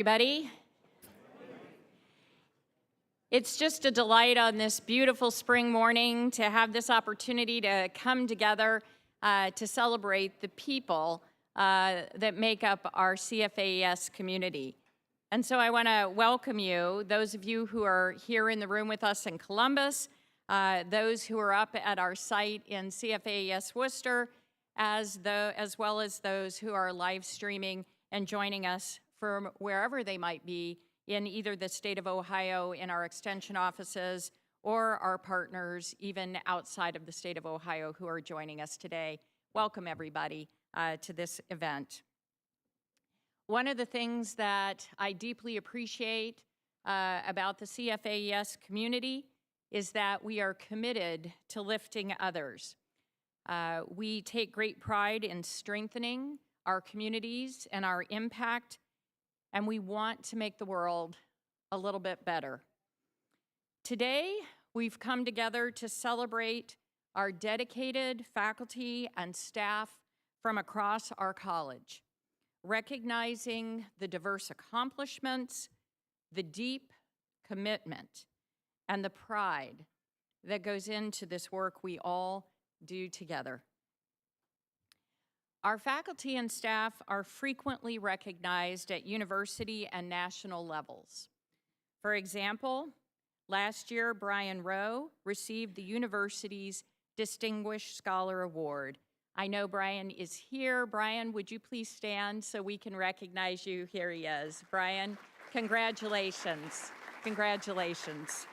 Everybody. It's just a delight on this beautiful spring morning to have this opportunity to come together to celebrate the people that make up our CFAES community. And so I want to welcome you, those of you who are here in the room with us in Columbus, those who are up at our site in CFAES Worcester, as well as those who are live streaming and joining us from wherever they might be in either the state of Ohio in our extension offices or our partners even outside of the state of Ohio who are joining us today. Welcome everybody to this event. One of the things that I deeply appreciate about the CFAES community is that we are committed to lifting others. We take great pride in strengthening our communities and our impact, and we want to make the world a little bit better. Today, we've come together to celebrate our dedicated faculty and staff from across our college, recognizing the diverse accomplishments, the deep commitment, and the pride that goes into this work we all do together. Our faculty and staff are frequently recognized at university and national levels. For example, last year, Brian Rowe received the university's Distinguished Scholar Award. I know Brian is here. Brian, would you please stand so we can recognize you? Here he is. Brian, congratulations. Congratulations.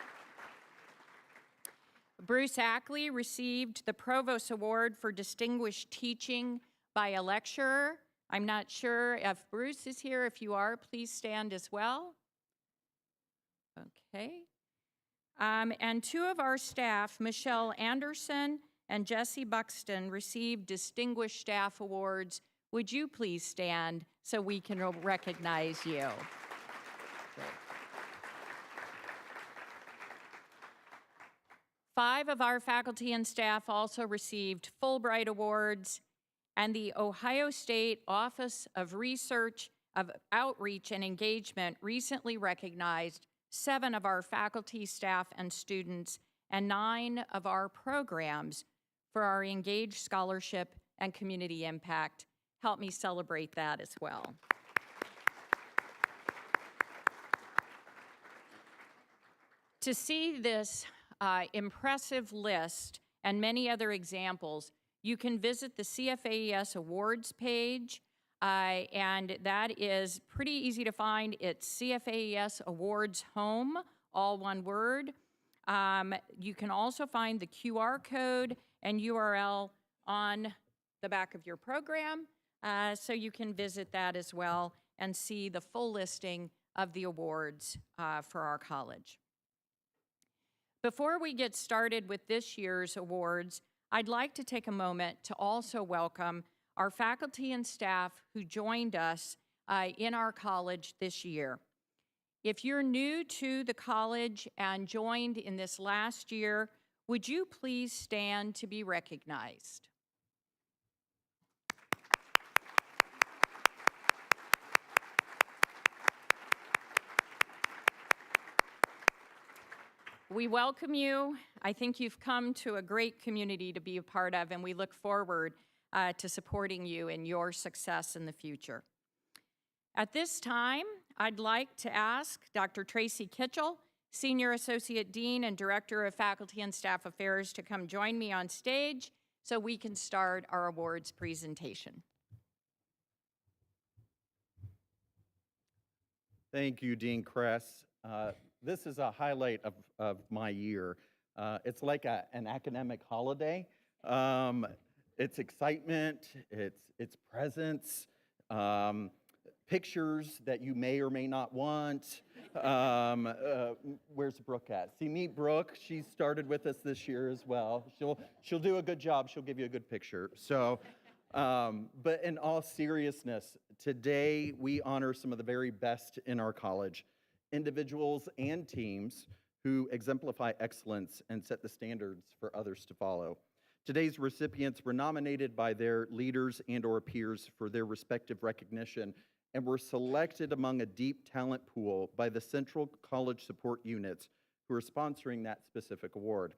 Bruce Ackley received the Provost Award for Distinguished Teaching by a lecturer. I'm not sure if Bruce is here. If you are, please stand as well. Okay. And two of our staff, Michelle Anderson and Jesse Buxton, received Distinguished Staff Awards. Would you please stand so we can recognize you? Great. 5 of our faculty and staff also received Fulbright Awards, and the Ohio State Office of Research, of Outreach and Engagement recently recognized 7 of our faculty, staff, and students, and 9 of our programs for our Engaged Scholarship and Community Impact. Help me celebrate that as well. To see this impressive list and many other examples, you can visit the CFAES Awards page, and that is pretty easy to find. It's CFAES Awards Home, all one word. You can also find the QR code and URL on the back of your program, so you can visit that as well and see the full listing of the awards for our college. Before we get started with this year's awards, I'd like to take a moment to also welcome our faculty and staff who joined us in our college this year. If you're new to the college and joined in this last year, would you please stand to be recognized? We welcome you. I think you've come to a great community to be a part of, and we look forward to supporting you in your success in the future. At this time, I'd like to ask Dr. Tracy Kitchell, Senior Associate Dean and Director of Faculty and Staff Affairs, to come join me on stage so we can start our awards presentation. Thank you, Dean Kress. This is a highlight of my year. It's like an academic holiday. It's excitement, it's presence, pictures that you may or may not want. Where's Brooke at? See, meet Brooke. She started with us this year as well. She'll do a good job. She'll give you a good picture. So, but in all seriousness, today we honor some of the very best in our college. Individuals and teams who exemplify excellence and set the standards for others to follow. Today's recipients were nominated by their leaders and/or peers for their respective recognition and were selected among a deep talent pool by the Central College Support Units who are sponsoring that specific award.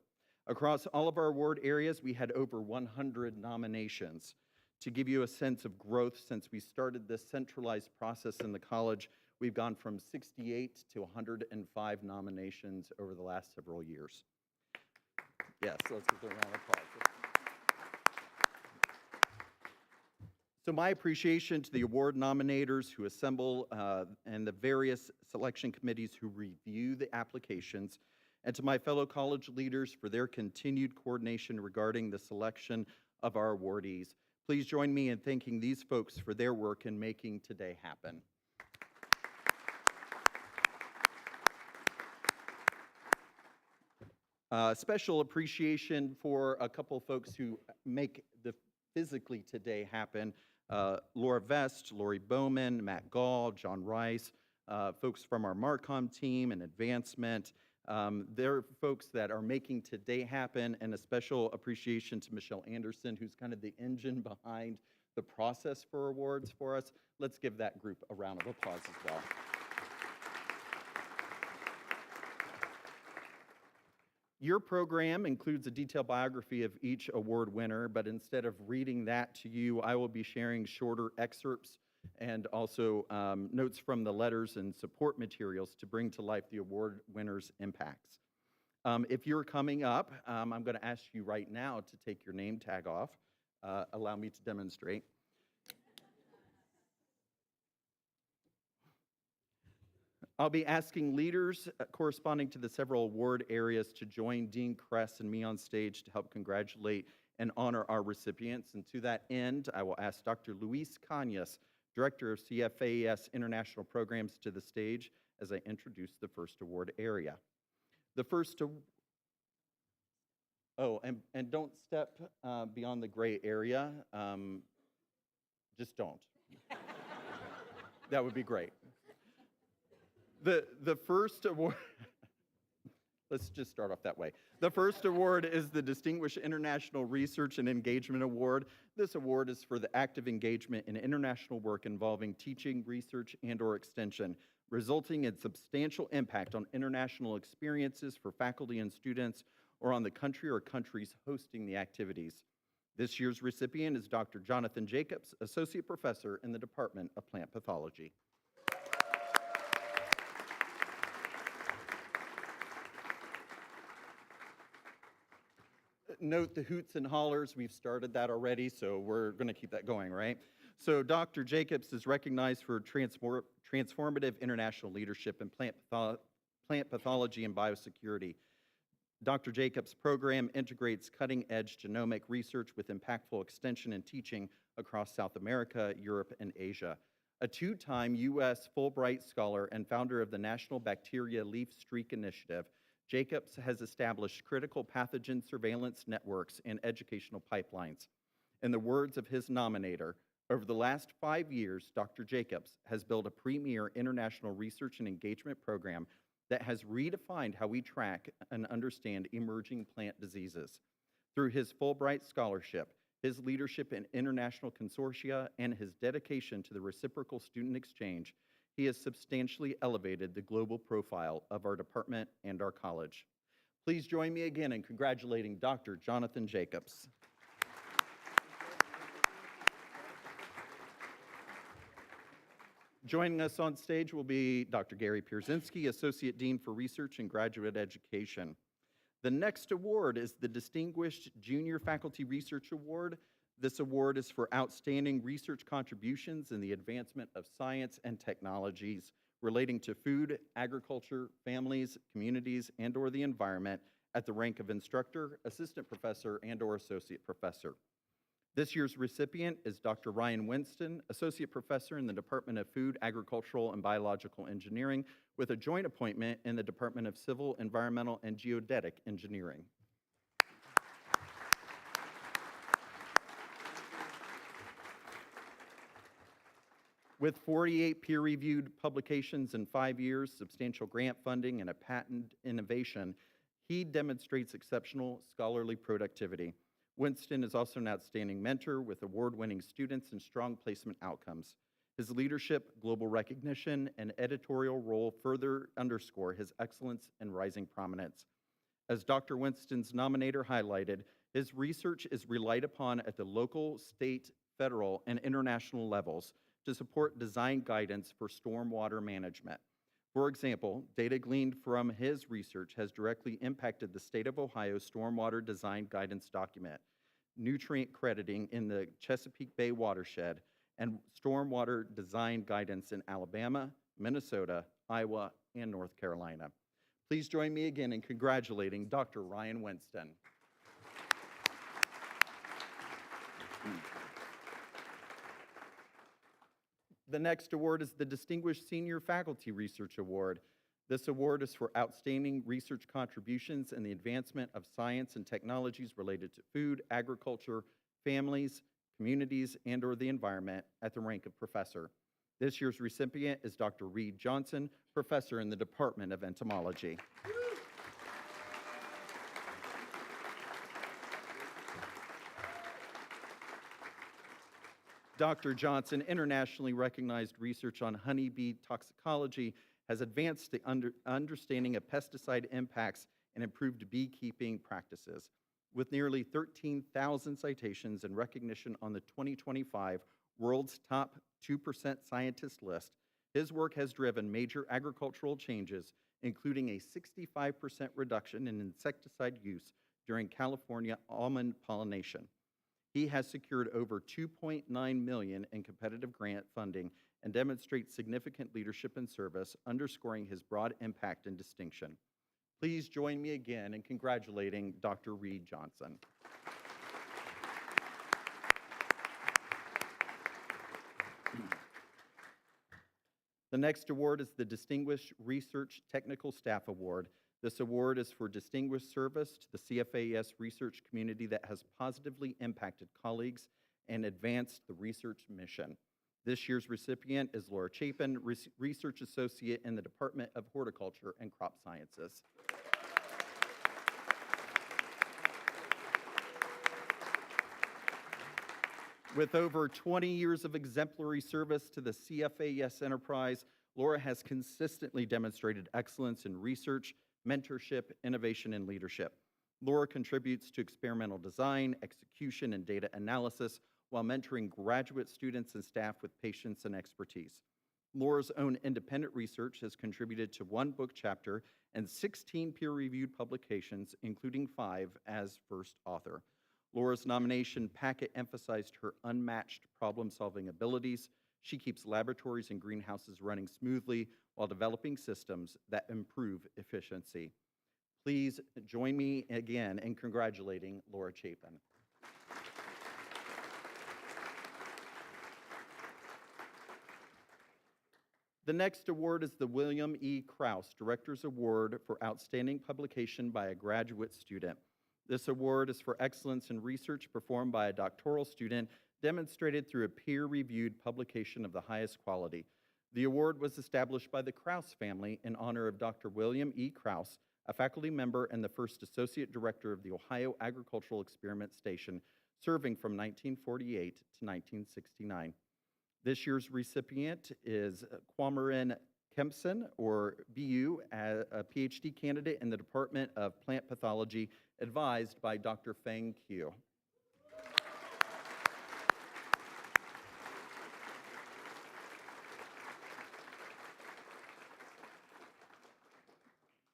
Across all of our award areas, we had over 100 nominations. To give you a sense of growth since we started this centralized process in the college, we've gone from 68 to 105 nominations over the last several years. Yes, let's give them a round of applause. So my appreciation to the award nominators who assemble and the various selection committees who review the applications, and to my fellow college leaders for their continued coordination regarding the selection of our awardees. Please join me in thanking these folks for their work in making today happen. Special appreciation for a couple folks who make the physically today happen. Laura Vest, Lori Bowman, Matt Gall, John Rice, folks from our Marcom team and advancement. They're folks that are making today happen, and a special appreciation to Michelle Anderson, who's kind of the engine behind the process for awards for us. Let's give that group a round of applause as well. Your program includes a detailed biography of each award winner, but instead of reading that to you, I will be sharing shorter excerpts and also notes from the letters and support materials to bring to life the award winners' impacts. If you're coming up, I'm going to ask you right now to take your name tag off. Allow me to demonstrate. I'll be asking leaders corresponding to the several award areas to join Dean Kress and me on stage to help congratulate and honor our recipients. And to that end, I will ask Dr. Luis Cañas, Director of CFAES International Programs, to the stage as I introduce the first award area. The first, and don't step beyond the gray area. Just don't. That would be great. The first award, let's just start off that way. The first award is the Distinguished International Research and Engagement Award. This award is for the active engagement in international work involving teaching, research, and/or extension, resulting in substantial impact on international experiences for faculty and students or on the country or countries hosting the activities. This year's recipient is Dr. Jonathan Jacobs, Associate Professor in the Department of Plant Pathology. Note the hoots and hollers. We've started that already, so we're going to keep that going, right? So Dr. Jacobs is recognized for transformative international leadership in plant pathology and biosecurity. Dr. Jacobs' program integrates cutting-edge genomic research with impactful extension and teaching across South America, Europe, and Asia. A two-time U.S. Fulbright Scholar and founder of the National Bacteria Leaf Streak Initiative, Jacobs has established critical pathogen surveillance networks and educational pipelines. In the words of his nominator, over the last 5 years, Dr. Jacobs has built a premier international research and engagement program that has redefined how we track and understand emerging plant diseases. Through his Fulbright Scholarship, his leadership in international consortia, and his dedication to the reciprocal student exchange, he has substantially elevated the global profile of our department and our college. Please join me again in congratulating Dr. Jonathan Jacobs. Joining us on stage will be Dr. Gary Pierzynski, Associate Dean for Research and Graduate Education. The next award is the Distinguished Junior Faculty Research Award. This award is for outstanding research contributions in the advancement of science and technologies relating to food, agriculture, families, communities, and/or the environment at the rank of instructor, assistant professor, and/or associate professor. This year's recipient is Dr. Ryan Winston, Associate Professor in the Department of Food, Agricultural, and Biological Engineering, with a joint appointment in the Department of Civil, Environmental, and Geodetic Engineering. With 48 peer-reviewed publications in 5 years, substantial grant funding, and a patent innovation, he demonstrates exceptional scholarly productivity. Winston is also an outstanding mentor with award-winning students and strong placement outcomes. His leadership, global recognition, and editorial role further underscore his excellence and rising prominence. As Dr. Winston's nominator highlighted, his research is relied upon at the local, state, federal, and international levels to support design guidance for stormwater management. For example, data gleaned from his research has directly impacted the state of Ohio's stormwater design guidance document, nutrient crediting in the Chesapeake Bay watershed, and stormwater design guidance in Alabama, Minnesota, Iowa, and North Carolina. Please join me again in congratulating Dr. Ryan Winston. The next award is the Distinguished Senior Faculty Research Award. This award is for outstanding research contributions in the advancement of science and technologies related to food, agriculture, families, communities, and/or the environment at the rank of professor. This year's recipient is Dr. Reed Johnson, professor in the Department of Entomology. Dr. Johnson, internationally recognized research on honeybee toxicology, has advanced the understanding of pesticide impacts and improved beekeeping practices. With nearly 13,000 citations and recognition on the 2025 World's Top 2% Scientist list, his work has driven major agricultural changes, including a 65% reduction in insecticide use during California almond pollination. He has secured over $2.9 million in competitive grant funding and demonstrates significant leadership and service, underscoring his broad impact and distinction. Please join me again in congratulating Dr. Reed Johnson. The next award is the Distinguished Research Technical Staff Award. This award is for distinguished service to the CFAES research community that has positively impacted colleagues and advanced the research mission. This year's recipient is Laura Chapin, Research Associate in the Department of Horticulture and Crop Sciences. With over 20 years of exemplary service to the CFAES enterprise, Laura has consistently demonstrated excellence in research, mentorship, innovation, and leadership. Laura contributes to experimental design, execution, and data analysis while mentoring graduate students and staff with patience and expertise. Laura's own independent research has contributed to 1 book chapter and 16 peer-reviewed publications, including 5 as first author. Laura's nomination packet emphasized her unmatched problem-solving abilities. She keeps laboratories and greenhouses running smoothly while developing systems that improve efficiency. Please join me again in congratulating Laura Chapin. The next award is the William E. Krause Director's Award for Outstanding Publication by a Graduate Student. This award is for excellence in research performed by a doctoral student demonstrated through a peer-reviewed publication of the highest quality. The award was established by the Krause family in honor of Dr. William E. Krause, a faculty member and the first associate director of the Ohio Agricultural Experiment Station, serving from 1948 to 1969. This year's recipient is Kwamarin Kempson, or BU, a PhD candidate in the Department of Plant Pathology, advised by Dr. Feng Qiu.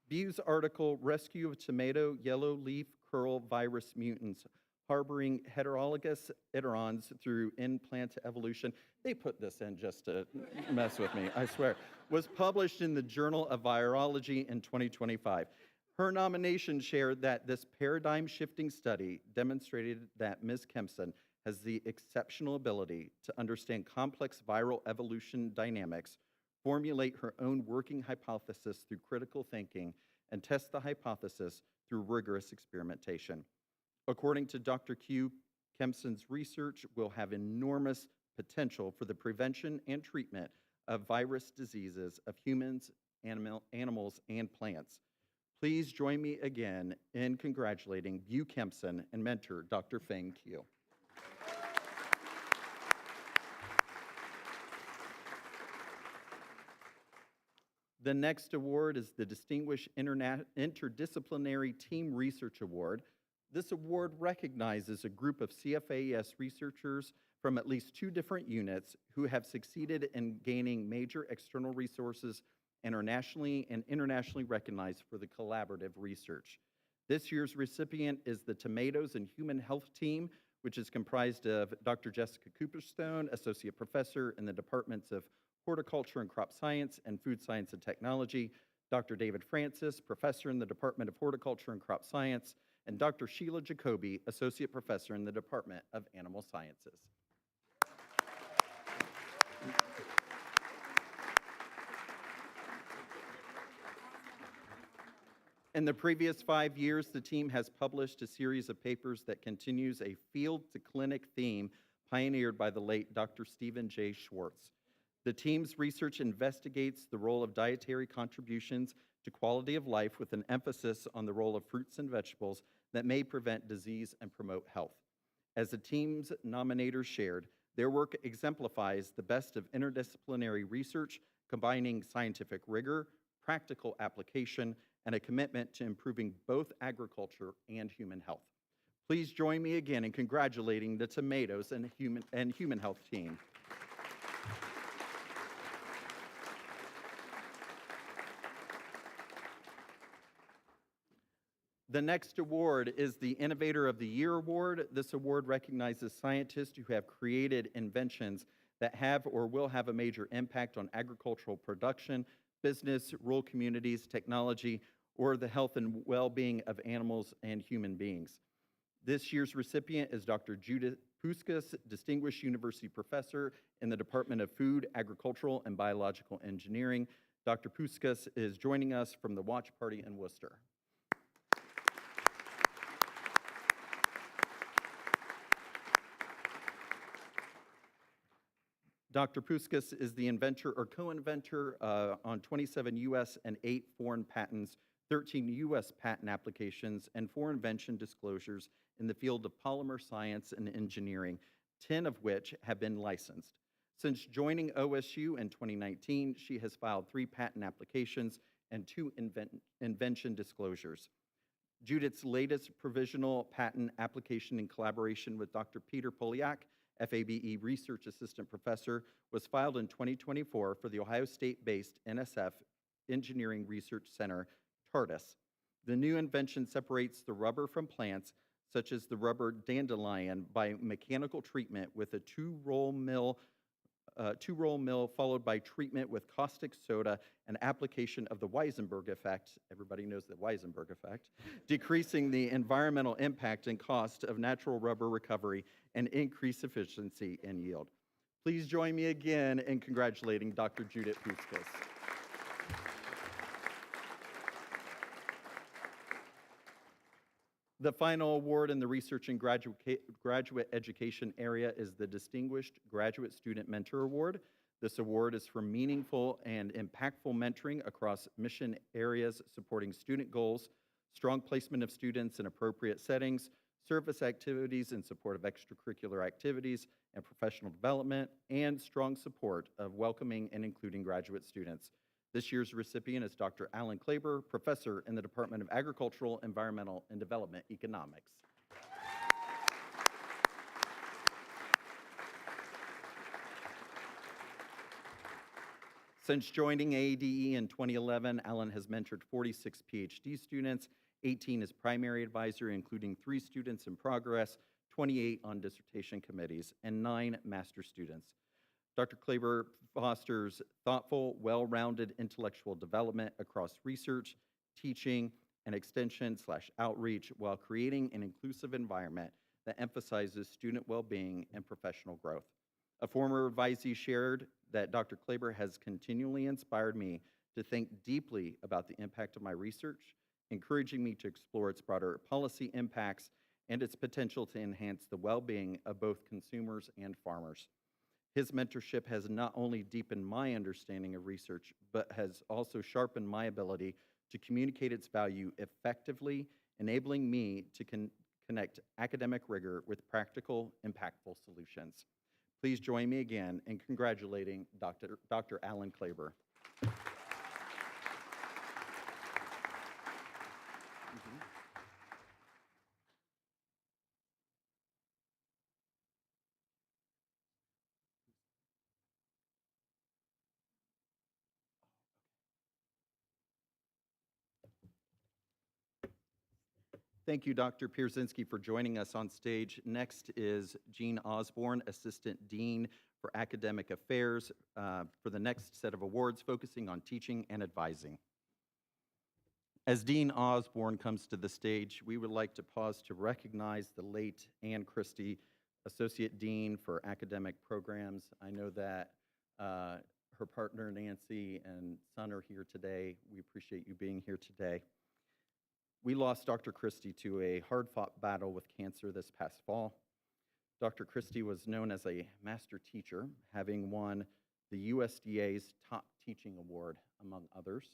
BU's article, Rescue of Tomato Yellow Leaf Curl Virus Mutants Harboring Heterologous Iterons Through In-Plant Evolution, they put this in just to mess with me, I swear, was published in the Journal of Virology in 2025. Her nomination shared that this paradigm-shifting study demonstrated that Ms. Kempson has the exceptional ability to understand complex viral evolution dynamics, formulate her own working hypothesis through critical thinking, and test the hypothesis through rigorous experimentation. According to Dr. Q, Kempson's research will have enormous potential for the prevention and treatment of virus diseases of humans, animals, and plants. Please join me again in congratulating Bu Kempson and mentor Dr. Feng Qiu. The next award is the Distinguished Interdisciplinary Team Research Award. This award recognizes a group of CFAES researchers from at least 2 different units who have succeeded in gaining major external resources and are nationally and internationally recognized for the collaborative research. This year's recipient is the Tomatoes and Human Health Team, which is comprised of Dr. Jessica Cooperstone, Associate Professor in the Departments of Horticulture and Crop Science and Food Science and Technology, Dr. David Francis, Professor in the Department of Horticulture and Crop Science, and Dr. Sheila Jacoby, Associate Professor in the Department of Animal Sciences. In the previous 5 years, the team has published a series of papers that continues a field-to-clinic theme pioneered by the late Dr. Stephen J. Schwartz. The team's research investigates the role of dietary contributions to quality of life with an emphasis on the role of fruits and vegetables that may prevent disease and promote health. As the team's nominators shared, their work exemplifies the best of interdisciplinary research, combining scientific rigor, practical application, and a commitment to improving both agriculture and human health. Please join me again in congratulating the Tomatoes and Human Health team. The next award is the Innovator of the Year Award. This award recognizes scientists who have created inventions that have or will have a major impact on agricultural production, business, rural communities, technology, or the health and well-being of animals and human beings. This year's recipient is Dr. Judith Puskas, Distinguished University Professor in the Department of Food, Agricultural, and Biological Engineering. Dr. Puskas is joining us from the Watch Party in Worcester. Dr. Puskas is the inventor or co-inventor on 27 U.S. and 8 foreign patents, 13 U.S. patent applications, and 4 invention disclosures in the field of polymer science and engineering, 10 of which have been licensed. Since joining OSU in 2019, she has filed 3 patent applications and 2 invention disclosures. Judith's latest provisional patent application in collaboration with Dr. Peter Poliak, FABE Research Assistant Professor, was filed in 2024 for the Ohio State-based NSF Engineering Research Center, TARDIS. The new invention separates the rubber from plants, such as the rubber dandelion, by mechanical treatment with a two-roll mill followed by treatment with caustic soda and application of the Weisenberg effect. Everybody knows the Weisenberg effect, decreasing the environmental impact and cost of natural rubber recovery and increase efficiency and yield. Please join me again in congratulating Dr. Judith Puskas. The final award in the research and graduate education area is the Distinguished Graduate Student Mentor Award. This award is for meaningful and impactful mentoring across mission areas supporting student goals, strong placement of students in appropriate settings, service activities in support of extracurricular activities and professional development, and strong support of welcoming and including graduate students. This year's recipient is Dr. Alan Klaber, Professor in the Department of Agricultural, Environmental, and Development Economics. Since joining AADE in 2011, Alan has mentored 46 PhD students, 18 as primary advisor, including 3 students in progress, 28 on dissertation committees, and 9 master students. Dr. Klaber fosters thoughtful, well-rounded intellectual development across research, teaching, and extension/outreach while creating an inclusive environment that emphasizes student well-being and professional growth. A former advisee shared that Dr. Klaber has continually inspired me to think deeply about the impact of my research, encouraging me to explore its broader policy impacts and its potential to enhance the well-being of both consumers and farmers. His mentorship has not only deepened my understanding of research, but has also sharpened my ability to communicate its value effectively, enabling me to connect academic rigor with practical, impactful solutions. Please join me again in congratulating Dr. Alan Klaber. Thank you, Dr. Pierzynski, for joining us on stage. Next is Jean Osborne, Assistant Dean for Academic Affairs, for the next set of awards focusing on teaching and advising. As Dean Osborne comes to the stage, we would like to pause to recognize the late Ann Christie, Associate Dean for Academic Programs. I know that her partner Nancy and son are here today. We appreciate you being here today. We lost Dr. Christie to a hard-fought battle with cancer this past fall. Dr. Christie was known as a master teacher, having won the USDA's Top Teaching Award, among others,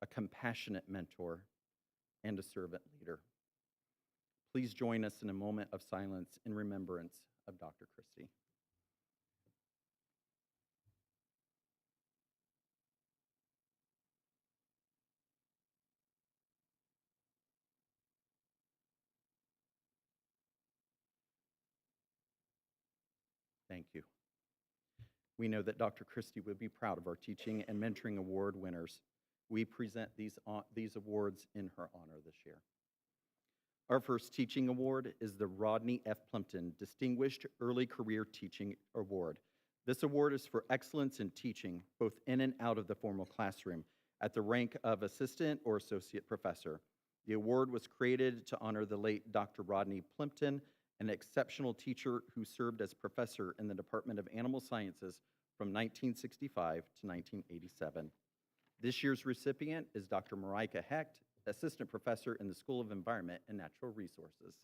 a compassionate mentor, and a servant leader. Please join us in a moment of silence in remembrance of Dr. Christie. Thank you. We know that Dr. Christie would be proud of our Teaching and Mentoring Award winners. We present these awards in her honor this year. Our first teaching award is the Rodney F. Plimpton Distinguished Early Career Teaching Award. This award is for excellence in teaching, both in and out of the formal classroom, at the rank of assistant or associate professor. The award was created to honor the late Dr. Rodney Plimpton, an exceptional teacher who served as professor in the Department of Animal Sciences from 1965 to 1987. This year's recipient is Dr. Marika Hecht, assistant professor in the School of Environment and Natural Resources.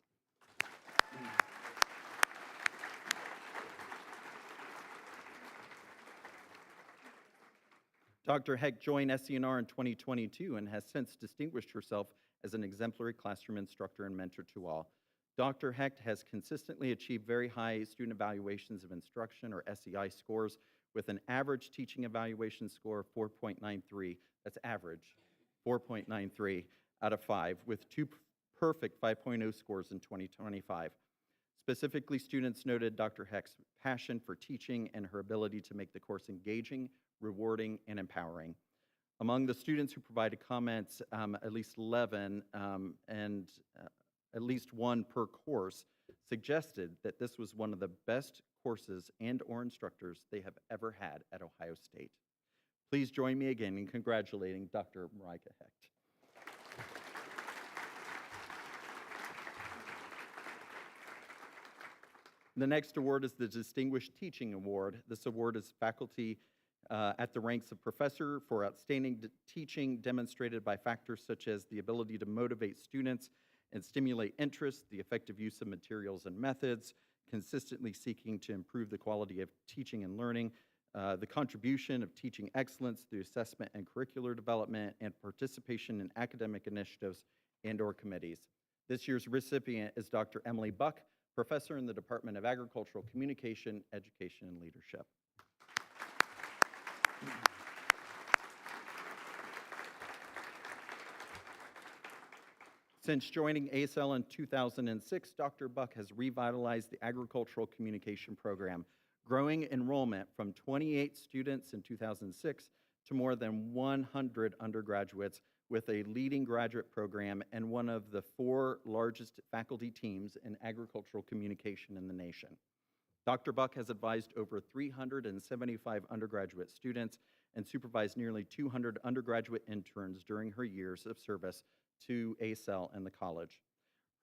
Dr. Hecht joined SCNR in 2022 and has since distinguished herself as an exemplary classroom instructor and mentor to all. Dr. Hecht has consistently achieved very high student evaluations of instruction, or SEI scores, with an average teaching evaluation score of 4.93. That's average, 4.93 out of 5, with 2 perfect 5.0 scores in 2025. Specifically, students noted Dr. Hecht's passion for teaching and her ability to make the course engaging, rewarding, and empowering. Among the students who provided comments, at least 11 and at least one per course suggested that this was one of the best courses and/or instructors they have ever had at Ohio State. Please join me again in congratulating Dr. Marika Hecht. The next award is the Distinguished Teaching Award. This award is faculty at the ranks of professor for outstanding teaching demonstrated by factors such as the ability to motivate students and stimulate interest, the effective use of materials and methods, consistently seeking to improve the quality of teaching and learning, the contribution of teaching excellence through assessment and curricular development, and participation in academic initiatives and/or committees. This year's recipient is Dr. Emily Buck, professor in the Department of Agricultural Communication, Education, and Leadership. Since joining ASL in 2006, Dr. Buck has revitalized the agricultural communication program, growing enrollment from 28 students in 2006 to more than 100 undergraduates, with a leading graduate program and one of the 4 largest faculty teams in agricultural communication in the nation. Dr. Buck has advised over 375 undergraduate students and supervised nearly 200 undergraduate interns during her years of service to ASL and the college.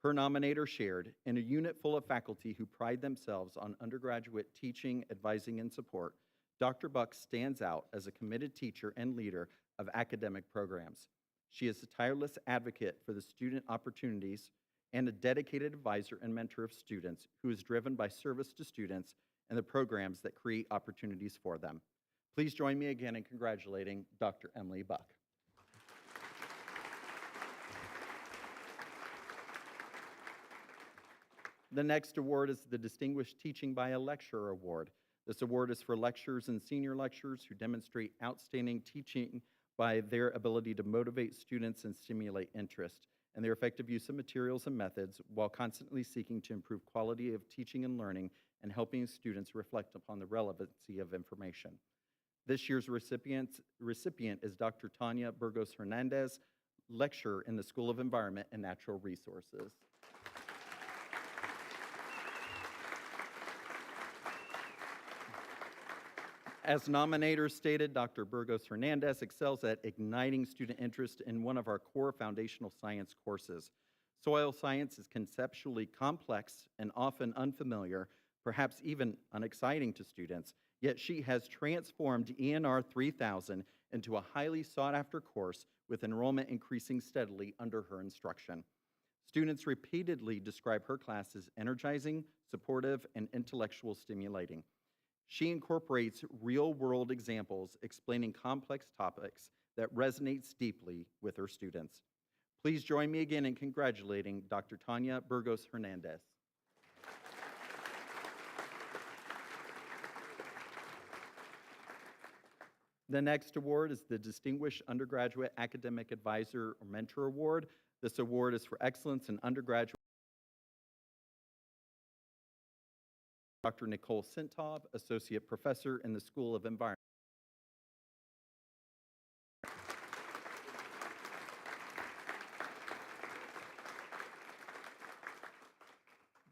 Her nominator shared, in a unit full of faculty who pride themselves on undergraduate teaching, advising, and support, Dr. Buck stands out as a committed teacher and leader of academic programs. She is a tireless advocate for the student opportunities and a dedicated advisor and mentor of students who is driven by service to students and the programs that create opportunities for them. Please join me again in congratulating Dr. Emily Buck. The next award is the Distinguished Teaching by a Lecturer Award. This award is for lecturers and senior lecturers who demonstrate outstanding teaching by their ability to motivate students and stimulate interest, and their effective use of materials and methods while constantly seeking to improve quality of teaching and learning and helping students reflect upon the relevancy of information. This year's recipient is Dr. Tanya Burgos Hernandez, lecturer in the School of Environment and Natural Resources. As nominators stated, Dr. Burgos Hernandez excels at igniting student interest in one of our core foundational science courses. Soil science is conceptually complex and often unfamiliar, perhaps even unexciting to students, yet she has transformed ENR 3000 into a highly sought-after course with enrollment increasing steadily under her instruction. Students repeatedly describe her class as energizing, supportive, and intellectual stimulating. She incorporates real-world examples explaining complex topics that resonates deeply with her students. Please join me again in congratulating Dr. Tanya Burgos Hernandez. The next award is the Distinguished Undergraduate Academic Advisor or Mentor Award. This award is for excellence in undergraduate. Dr. Nicole Sintov, Associate Professor in the School of Environment.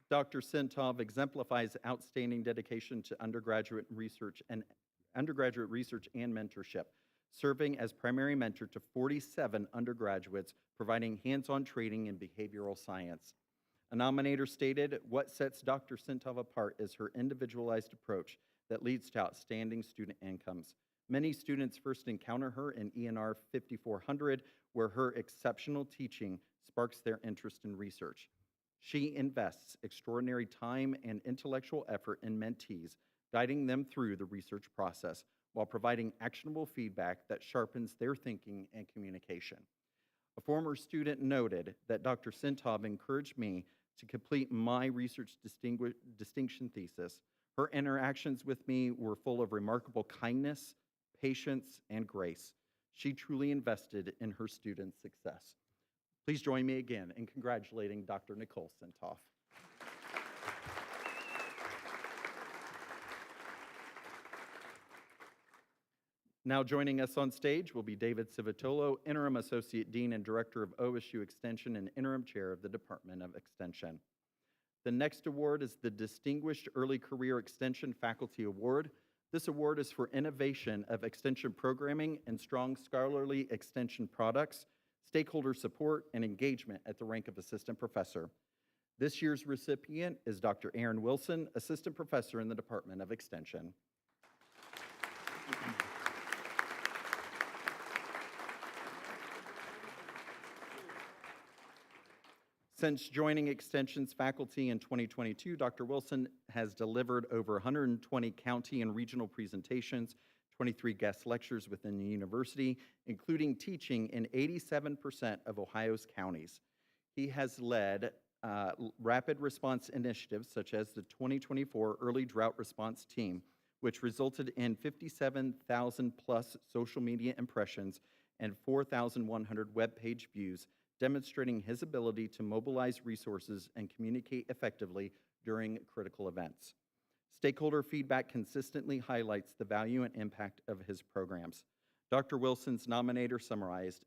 Dr. Sintov exemplifies outstanding dedication to undergraduate research and mentorship, serving as primary mentor to 47 undergraduates, providing hands-on training in behavioral science. A nominator stated, "What sets Dr. Sintov apart is her individualized approach that leads to outstanding student incomes. Many students first encounter her in ENR 5400, where her exceptional teaching sparks their interest in research. She invests extraordinary time and intellectual effort in mentees, guiding them through the research process while providing actionable feedback that sharpens their thinking and communication." A former student noted that Dr. Sintov encouraged me to complete my research distinction thesis. Her interactions with me were full of remarkable kindness, patience, and grace. She truly invested in her students' success. Please join me again in congratulating Dr. Nicole Sintov. Now joining us on stage will be David Civitolo, Interim Associate Dean and Director of OSU Extension and Interim Chair of the Department of Extension. The next award is the Distinguished Early Career Extension Faculty Award. This award is for innovation of extension programming and strong scholarly extension products, stakeholder support, and engagement at the rank of Assistant Professor. This year's recipient is Dr. Aaron Wilson, Assistant Professor in the Department of Extension. Since joining Extension's faculty in 2022, Dr. Wilson has delivered over 120 county and regional presentations, 23 guest lectures within the university, including teaching in 87% of Ohio's counties. He has led rapid response initiatives such as the 2024 Early Drought Response Team, which resulted in 57,000 plus social media impressions and 4,100 web page views, demonstrating his ability to mobilize resources and communicate effectively during critical events. Stakeholder feedback consistently highlights the value and impact of his programs. Dr. Wilson's nominator summarized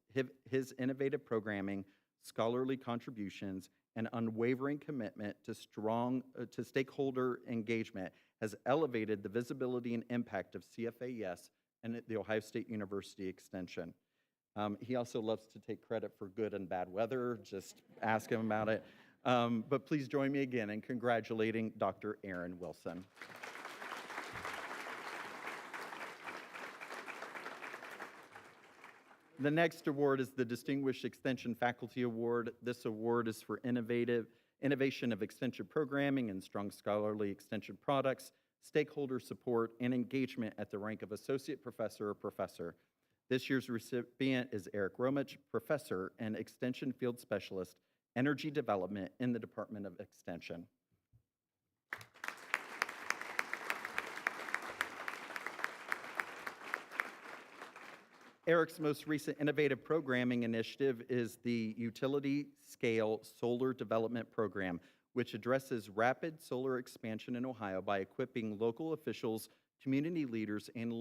his innovative programming, scholarly contributions, and unwavering commitment to stakeholder engagement has elevated the visibility and impact of CFAES and the Ohio State University Extension. He also loves to take credit for good and bad weather. Just ask him about it. But please join me again in congratulating Dr. Aaron Wilson. The next award is the Distinguished Extension Faculty Award. This award is for innovation of extension programming and strong scholarly extension products, stakeholder support, and engagement at the rank of Associate Professor or Professor. This year's recipient is Eric Romich, Professor and Extension Field Specialist, Energy Development in the Department of Extension. Eric's most recent innovative programming initiative is the Utility Scale Solar Development Program, which addresses rapid solar expansion in Ohio by equipping local officials, community leaders, and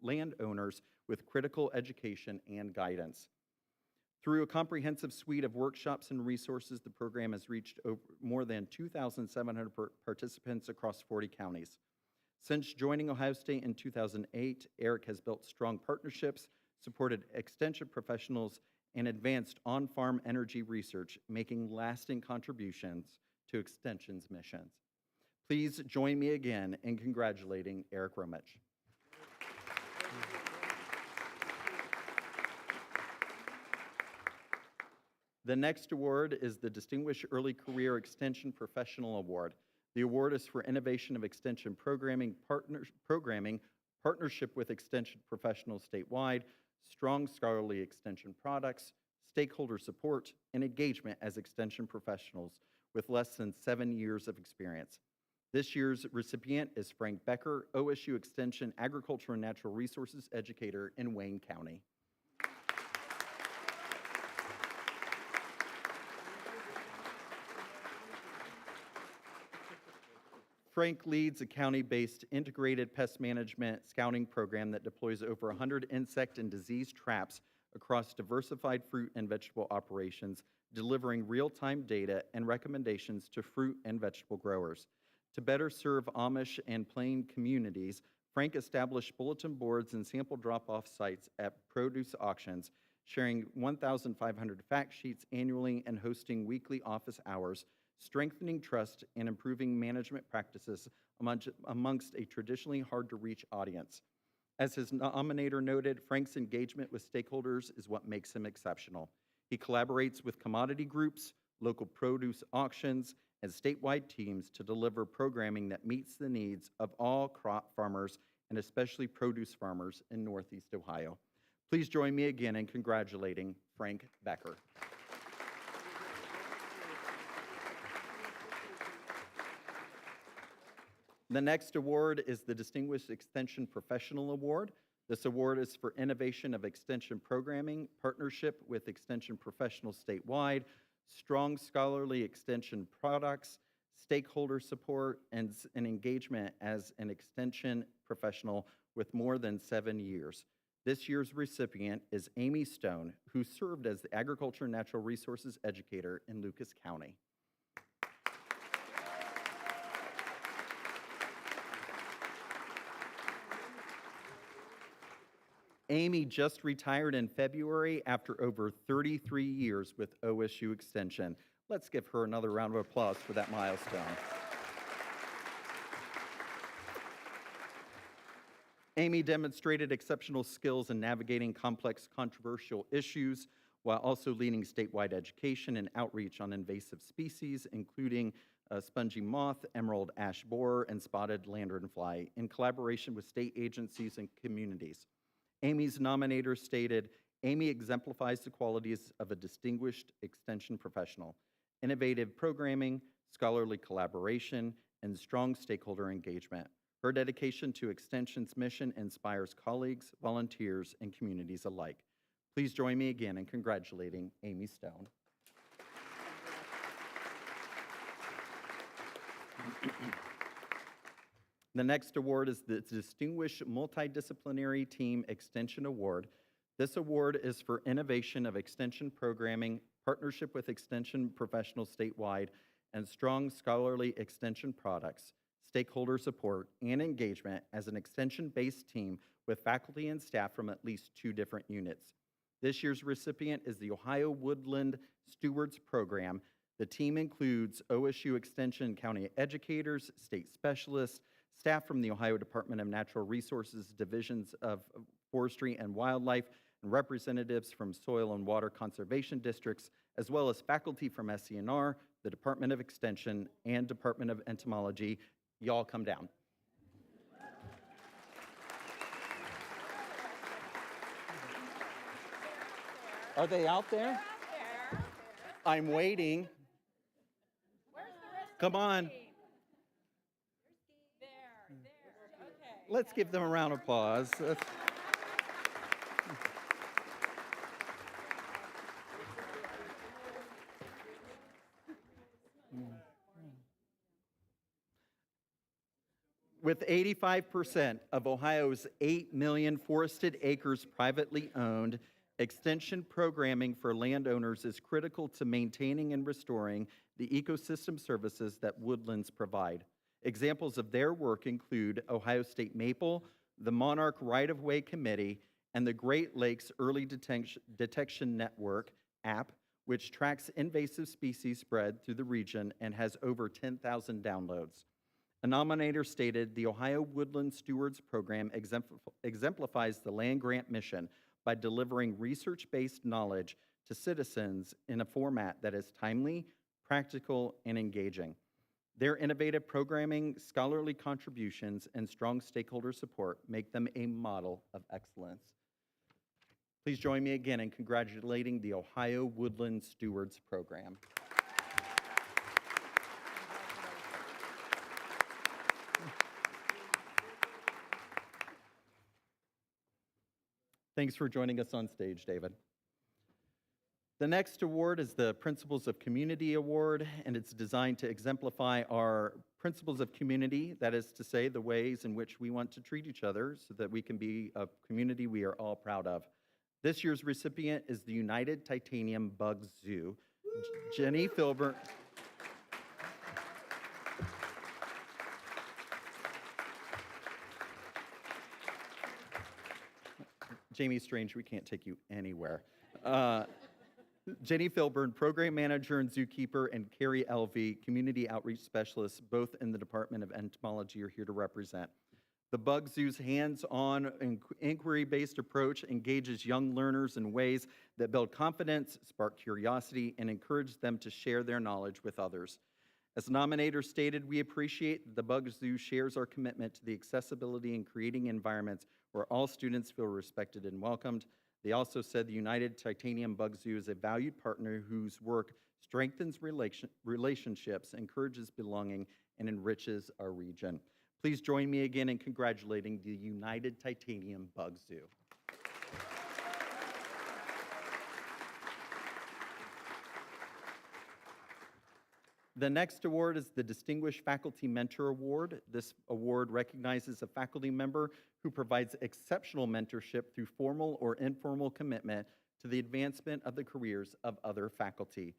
landowners with critical education and guidance. Through a comprehensive suite of workshops and resources, the program has reached more than 2,700 participants across 40 counties. Since joining Ohio State in 2008, Eric has built strong partnerships, supported extension professionals, and advanced on-farm energy research, making lasting contributions to Extension's missions. Please join me again in congratulating Eric Romich. The next award is the Distinguished Early Career Extension Professional Award. The award is for innovation of extension partnership with extension professionals statewide, strong scholarly extension products, stakeholder support, and engagement as extension professionals with less than 7 years of experience. This year's recipient is Frank Becker, OSU Extension Agriculture and Natural Resources Educator in Wayne County. Frank leads a county-based integrated pest management scouting program that deploys over 100 insect and disease traps across diversified fruit and vegetable operations, delivering real-time data and recommendations to fruit and vegetable growers. To better serve Amish and Plain communities, Frank established bulletin boards and sample drop-off sites at produce auctions, sharing 1,500 fact sheets annually and hosting weekly office hours, strengthening trust and improving management practices amongst a traditionally hard-to-reach audience. As his nominator noted, Frank's engagement with stakeholders is what makes him exceptional. He collaborates with commodity groups, local produce auctions, and statewide teams to deliver programming that meets the needs of all crop farmers and especially produce farmers in Northeast Ohio. Please join me again in congratulating Frank Becker. The next award is the Distinguished Extension Professional Award. This award is for innovation of extension programming, partnership with extension professionals statewide, strong scholarly extension products, stakeholder support, and engagement as an extension professional with more than 7 years. This year's recipient is Amy Stone, who served as the Agriculture and Natural Resources Educator in Lucas County. Amy just retired in February after over 33 years with OSU Extension. Let's give her another round of applause for that milestone. Amy demonstrated exceptional skills in navigating complex, controversial issues while also leading statewide education and outreach on invasive species, including spongy moth, emerald ash borer, and spotted lanternfly, in collaboration with state agencies and communities. Amy's nominator stated, Amy exemplifies the qualities of a distinguished extension professional, innovative programming, scholarly collaboration, and strong stakeholder engagement. Her dedication to Extension's mission inspires colleagues, volunteers, and communities alike. Please join me again in congratulating Amy Stone. The next award is the Distinguished Multidisciplinary Team Extension Award. This award is for innovation of extension programming, partnership with extension professionals statewide, and strong scholarly extension products, stakeholder support, and engagement as an extension-based team with faculty and staff from at least 2 different units. This year's recipient is the Ohio Woodland Stewards Program. The team includes OSU Extension County educators, state specialists, staff from the Ohio Department of Natural Resources, divisions of forestry and wildlife, and representatives from soil and water conservation districts, as well as faculty from SCNR, the Department of Extension, and Department of Entomology. Y'all come down. Are they out there? I'm waiting. Come on. Let's give them a round of applause. With 85% of Ohio's 8 million forested acres privately owned, Extension programming for landowners is critical to maintaining and restoring the ecosystem services that woodlands provide. Examples of their work include Ohio State Maple, the Monarch Right-of-Way Committee, and the Great Lakes Early Detection Network app, which tracks invasive species spread through the region and has over 10,000 downloads. A nominator stated, "The Ohio Woodland Stewards Program exemplifies the land grant mission by delivering research-based knowledge to citizens in a format that is timely, practical, and engaging. Their innovative programming, scholarly contributions, and strong stakeholder support make them a model of excellence." Please join me again in congratulating the Ohio Woodland Stewards Program. Thanks for joining us on stage, David. The next award is the Principles of Community Award, and it's designed to exemplify our principles of community, that is to say, the ways in which we want to treat each other so that we can be a community we are all proud of. This year's recipient is the United Titanium Bug Zoo. Jenny Filburn. Jamie Strange, we can't take you anywhere. Jenny Filburn, Program Manager and Zookeeper, and Carrie Elvey, Community Outreach Specialist, both in the Department of Entomology, are here to represent. The Bug Zoo's hands-on inquiry-based approach engages young learners in ways that build confidence, spark curiosity, and encourage them to share their knowledge with others. As the nominator stated, we appreciate that the Bug Zoo shares our commitment to the accessibility and creating environments where all students feel respected and welcomed. They also said the United Titanium Bug Zoo is a valued partner whose work strengthens relationships, encourages belonging, and enriches our region. Please join me again in congratulating the United Titanium Bug Zoo. The next award is the Distinguished Faculty Mentor Award. This award recognizes a faculty member who provides exceptional mentorship through formal or informal commitment to the advancement of the careers of other faculty.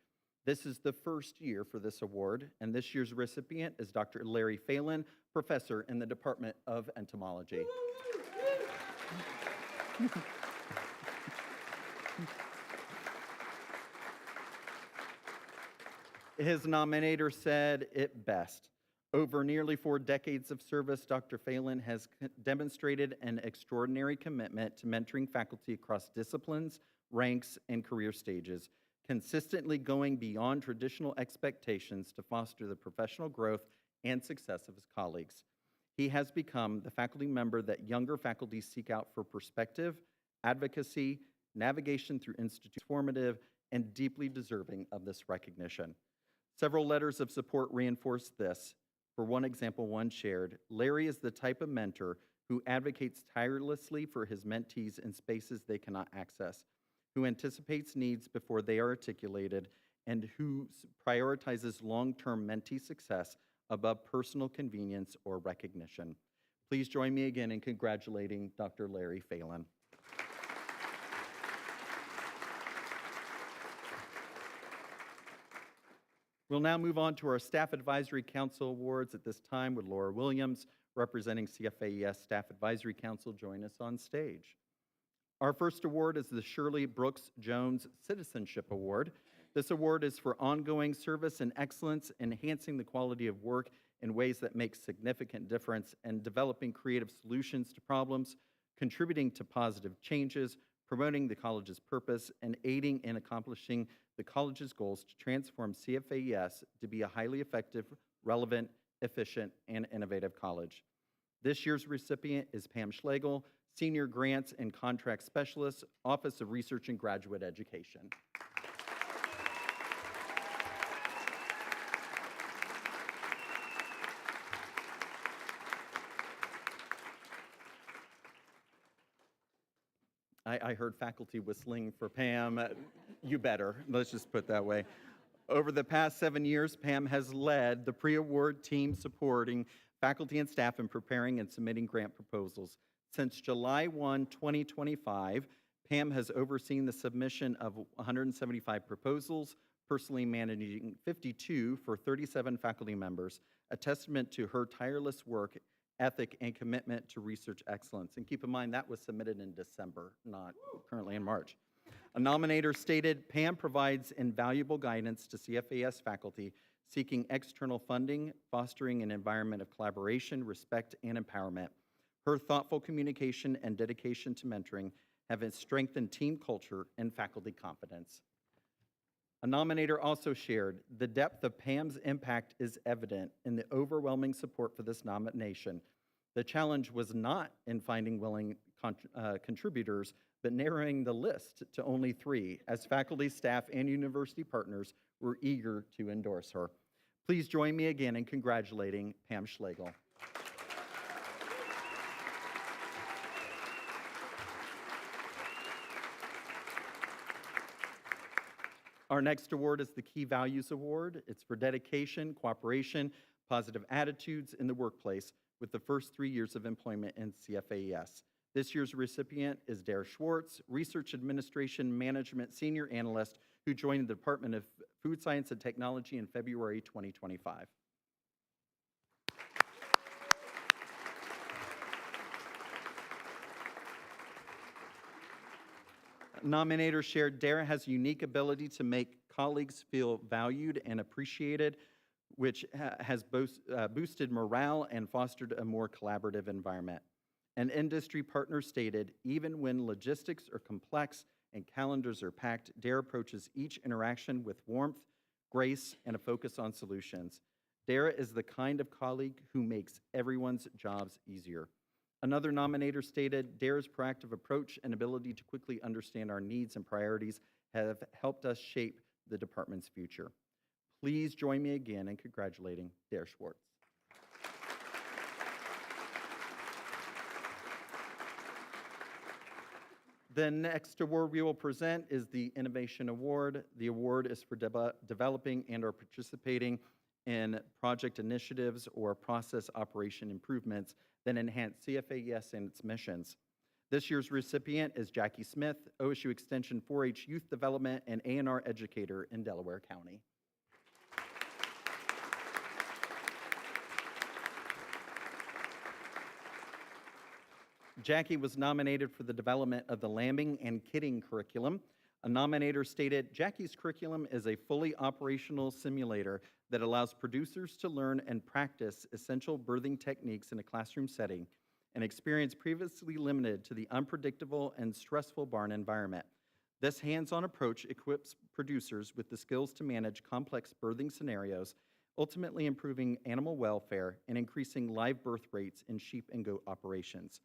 This is the first year for this award, and this year's recipient is Dr. Larry Phelan, professor in the Department of Entomology. His nominator said it best. Over nearly 4 decades of service, Dr. Phelan has demonstrated an extraordinary commitment to mentoring faculty across disciplines, ranks, and career stages, consistently going beyond traditional expectations to foster the professional growth and success of his colleagues. He has become the faculty member that younger faculty seek out for perspective, advocacy, navigation through institute formative, and deeply deserving of this recognition. Several letters of support reinforce this. For one example, one shared, Larry is the type of mentor who advocates tirelessly for his mentees in spaces they cannot access, who anticipates needs before they are articulated, and who prioritizes long-term mentee success above personal convenience or recognition. Please join me again in congratulating Dr. Larry Phelan. We'll now move on to our Staff Advisory Council Awards. At this time, would Laura Williams, representing CFAES Staff Advisory Council, join us on stage. Our first award is the Shirley Brooks Jones Citizenship Award. This award is for ongoing service and excellence, enhancing the quality of work in ways that make significant difference, and developing creative solutions to problems, contributing to positive changes, promoting the college's purpose, and aiding in accomplishing the college's goals to transform CFAES to be a highly effective, relevant, efficient, and innovative college. This year's recipient is Pam Schlegel, Senior Grants and Contract Specialist, Office of Research and Graduate Education. I heard faculty whistling for Pam. You better, let's just put it that way. Over the past 7 years, Pam has led the pre-award team supporting faculty and staff in preparing and submitting grant proposals. Since July 1, 2025, Pam has overseen the submission of 175 proposals, personally managing 52 for 37 faculty members, a testament to her tireless work ethic and commitment to research excellence. And keep in mind, that was submitted in December, not currently in March. A nominator stated, Pam provides invaluable guidance to CFAES faculty seeking external funding, fostering an environment of collaboration, respect, and empowerment. Her thoughtful communication and dedication to mentoring have strengthened team culture and faculty confidence. A nominator also shared, the depth of Pam's impact is evident in the overwhelming support for this nomination. The challenge was not in finding willing contributors, but narrowing the list to only 3, as faculty, staff, and university partners were eager to endorse her. Please join me again in congratulating Pam Schlegel. Our next award is the Key Values Award. It's for dedication, cooperation, positive attitudes in the workplace with the first 3 years of employment in CFAES. This year's recipient is Dare Schwartz, Research Administration Management Senior Analyst, who joined the Department of Food Science and Technology in February 2025. Nominator shared, Dara has a unique ability to make colleagues feel valued and appreciated, which has boosted morale and fostered a more collaborative environment. An industry partner stated, even when logistics are complex and calendars are packed, Dara approaches each interaction with warmth, grace, and a focus on solutions. Dara is the kind of colleague who makes everyone's jobs easier. Another nominator stated, Dara's proactive approach and ability to quickly understand our needs and priorities have helped us shape the department's future. Please join me again in congratulating Dare Schwartz. The next award we will present is the Innovation Award. The award is for developing and or participating in project initiatives or process operation improvements that enhance CFAES and its missions. This year's recipient is Jackie Smith, OSU Extension 4-H Youth Development and A&R Educator in Delaware County. Jackie was nominated for the development of the lambing and kidding curriculum. A nominator stated, Jackie's curriculum is a fully operational simulator that allows producers to learn and practice essential birthing techniques in a classroom setting, an experience previously limited to the unpredictable and stressful barn environment. This hands-on approach equips producers with the skills to manage complex birthing scenarios, ultimately improving animal welfare and increasing live birth rates in sheep and goat operations.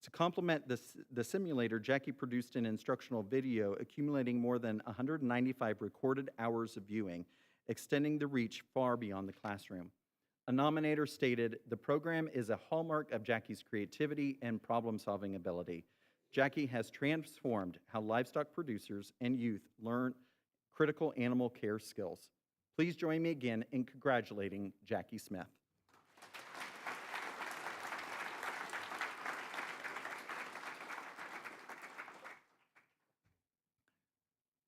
To complement the simulator, Jackie produced an instructional video accumulating more than 195 recorded hours of viewing, extending the reach far beyond the classroom. A nominator stated, the program is a hallmark of Jackie's creativity and problem-solving ability. Jackie has transformed how livestock producers and youth learn critical animal care skills. Please join me again in congratulating Jackie Smith.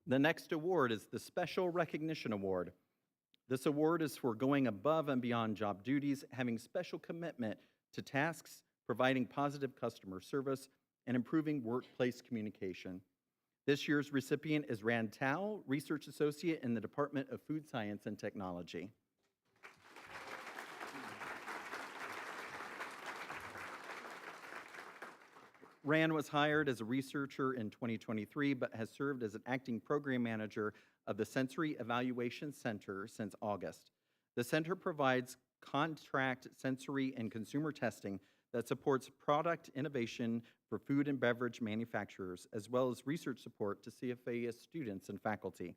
The next award is the Special Recognition Award. This award is for going above and beyond job duties, having special commitment to tasks, providing positive customer service, and improving workplace communication. This year's recipient is Rand Tao, Research Associate in the Department of Food Science and Technology. Rand was hired as a researcher in 2023, but has served as an acting program manager of the Sensory Evaluation Center since August. The center provides contract sensory and consumer testing that supports product innovation for food and beverage manufacturers, as well as research support to CFAES students and faculty.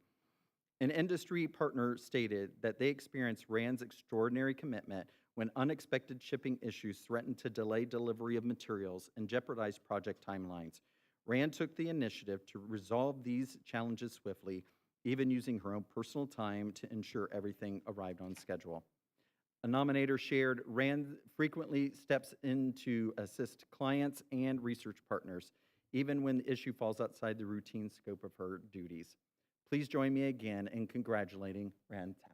An industry partner stated that they experienced Rand's extraordinary commitment when unexpected shipping issues threatened to delay delivery of materials and jeopardize project timelines. Rand took the initiative to resolve these challenges swiftly, even using her own personal time to ensure everything arrived on schedule. A nominator shared, Rand frequently steps in to assist clients and research partners, even when the issue falls outside the routine scope of her duties. Please join me again in congratulating Ran Tao.